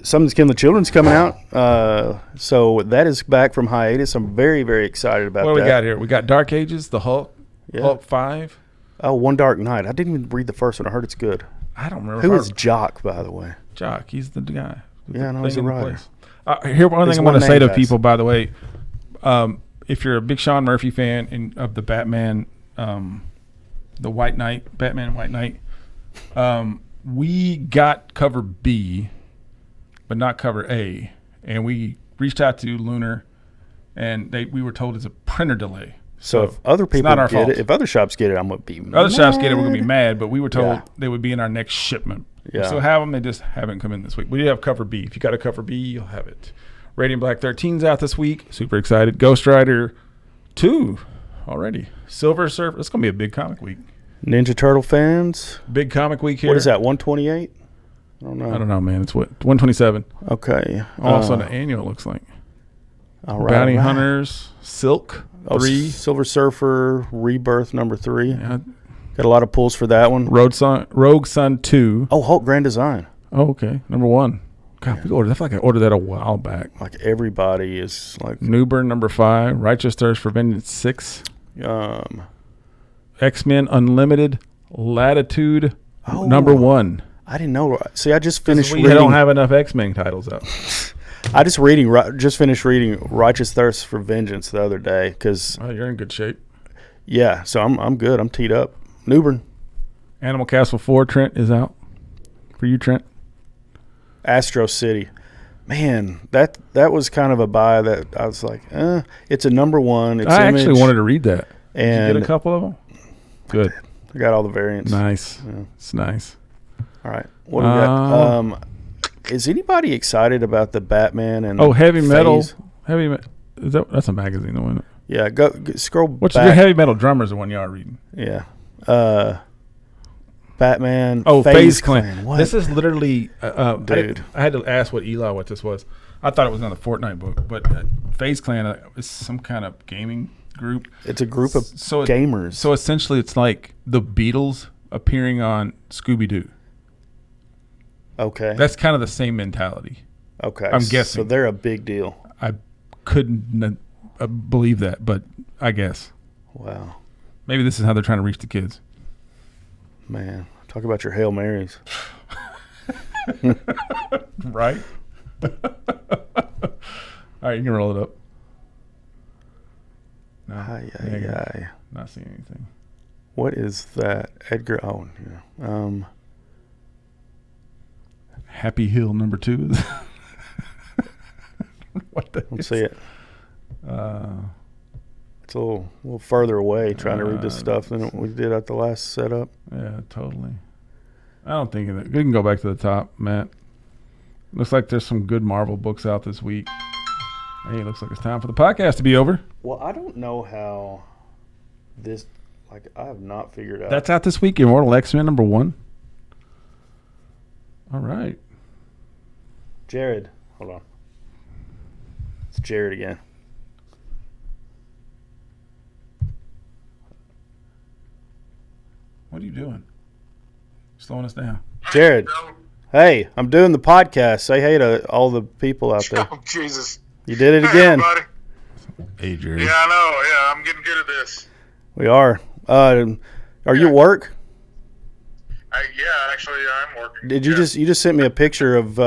Something's Killing the Children's coming out, so that is back from hiatus. I'm very, very excited about that. What do we got here? We got Dark Ages, the Hulk, Hulk 5. Oh, One Dark Night. I didn't even read the first one. I heard it's good. I don't remember. Who is Jock, by the way? Jock. He's the guy. Yeah, no, he's a writer. Here, one thing I want to say to people, by the way, if you're a big Sean Murphy fan of the Batman, the White Knight, Batman White Knight, we got cover B, but not cover A, and we reached out to Lunar, and we were told it's a printer delay. So if other people get it, if other shops get it, I'm gonna be mad. Other shops get it, we're gonna be mad. But we were told they would be in our next shipment. Yeah. We still have them. They just haven't come in this week. We do have cover B. If you got a cover B, you'll have it. Radiant Black 13's out this week. Super excited. Ghost Rider 2 already. Silver Surfer. It's gonna be a big comic week. Ninja Turtle fans. Big comic week here. What is that? 128? I don't know, man. It's 127. Okay. Also, the annual looks like. All right. Bounty Hunters, Silk 3, Silver Surfer Rebirth number 3. Yeah. Got a lot of pulls for that one. Rogue Sun 2. Oh, Hulk Grand Design. Oh, okay. Number 1. God, we ordered. I feel like I ordered that a while back. Like everybody is like. Newburn number 5. Righteous Thirst for Vengeance 6. X-Men Unlimited Latitude number 1. I didn't know. See, I just finished reading. We don't have enough X-Men titles out. I just finished reading Righteous Thirst for Vengeance the other day because. Oh, you're in good shape. Yeah, so I'm good. I'm teed up. Newburn. Animal Castle 4, Trent, is out for you, Trent. Astro City. Man, that was kind of a buy that I was like, it's a number 1. It's I Image, actually wanted to read that. And did you get a couple of them? Good. I got all the variants. Nice. Yeah. It's nice. All right. What do we got? Is anybody excited about the Batman and Heavy Metal? That's a magazine, though, isn't it? Yeah, go scroll What's back. your Heavy Metal Drummer's the one you are reading? Yeah. Batman. FaZe Clan. What? This is literally, dude. I had to ask Eli what this was. I thought it was another Fortnite book, but FaZe Clan is some kind of gaming group. It's a group of gamers. So essentially, it's like the Beatles appearing on Scooby-Doo. Okay. That's kind of the same mentality. Okay. I'm guessing. So they're a big deal. I couldn't believe that, but I guess. Wow. Maybe this is how they're trying to reach the kids. Man, talk about your Hail Marys. Right? All right, you can roll it up. No, not seeing anything. What is that? Edgar? Oh, yeah. Happy Hill number 2. What the? Let's see it. It's a little further away trying to read this stuff than we did at the last setup. Yeah, totally. I don't think of it. We can go back to the top, Matt. Looks like there's some good Marvel books out this week. Hey, looks like it's time for the podcast to be over. Well, I don't know how this, I have not figured out. That's out this week, Immortal X-Men number 1. All right. Jared. Hold on. It's Jared again. What are you doing? Slowing us down. Jared. Hey, I'm doing the podcast. Say hey to all the people out there. Oh, Jesus. You did it again. Hey, Jared. Yeah, I know. Yeah, I'm getting good at this. We are. Are you at work? Yeah, actually, I'm working. Did you just sent me a picture of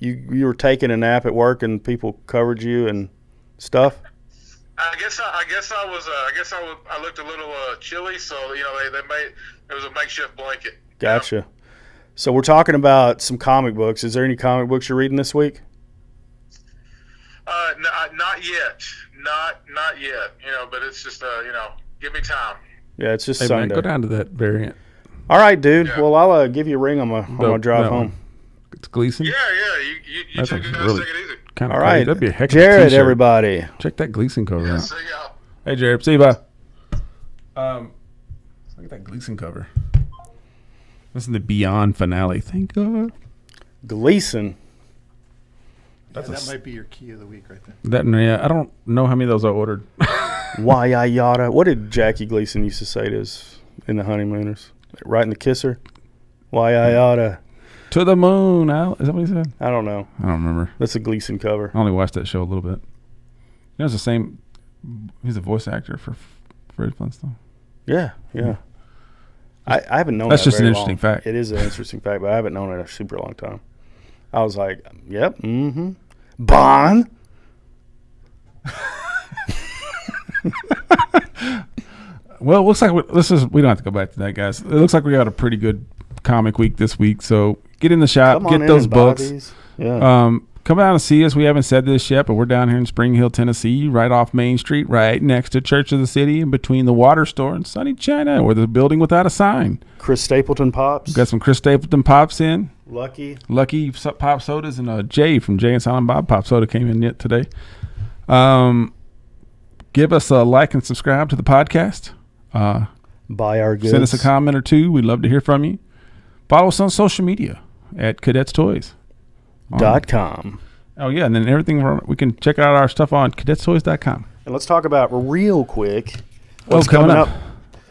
you were taking a nap at work and people covered you and stuff? I guess I looked a little chilly, so they made it was a makeshift blanket. Gotcha. So we're talking about some comic books. Is there any comic books you're reading this week? Not yet. Not yet. But it's just give me time. Yeah, it's just Hey, Sunday. man, go down to that variant. All right, dude. Yeah. Well, I'll give you a ring on my drive home. It's Gleason. Yeah. You take it easy. Kind All of right, that'd be a heck of a Jared, t-shirt. everybody. Check that Gleason cover Yeah, out. see ya. Hey, Jared. See you. Bye. Look at that Gleason cover. This is the Beyond finale. Thank God. Gleason. That might be your key of the week right there. I don't know how many of those I ordered. Why I yada. What did Jackie Gleason used to say to us in The Honeymooners? Right in the kisser? Why I yada. To the moon, Al. Is that what he said? I don't know. I don't remember. That's a Gleason cover. I only watched that show a little bit. It's the same. He's a voice actor for Fred Flintstone. Yeah. I haven't known That's that just an very interesting long. fact. It is an interesting fact, but I haven't known it a super long time. I was like, yep, mm-hmm. Bond. Well, it looks like we don't have to go back to that, guys. It looks like we got a pretty good comic week this week. So get in the shop, get those books. Yeah. Come out and see us. We haven't said this yet, but we're down here in Spring Hill, Tennessee, right off Main Street, right next to Church of the City, in between the Water Store and Sunny China, or the building without a sign. Chris Stapleton Pops. We've got some Chris Stapleton Pops in. Lucky Pop Sodas, and Jay from Jay and Silent Bob Pop Soda came in yet today. Give us a like and subscribe to the podcast. Buy our goods. Send us a comment or two. We'd love to hear from you. Follow us on social media at Cadets Toys. .com. Oh, yeah. And then everything, we can check out our stuff on cadetstoys.com. And let's talk about real quick what's coming up.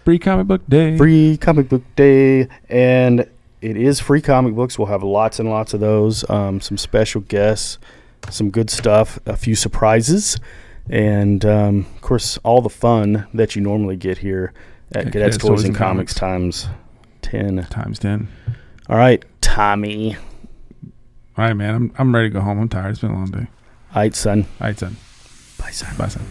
Free Comic Book Day. Free Comic Book Day. And it is free comic books. We'll have lots and lots of those. Some special guests, some good stuff, a few surprises. And, of course, all the fun that you normally get here at Cadets Toys and Comics times 10. Times 10. All right, Tommy. All right, man. I'm ready to go home. I'm tired. It's been a long day. All right, son. All right, son. Bye, son. Bye, son.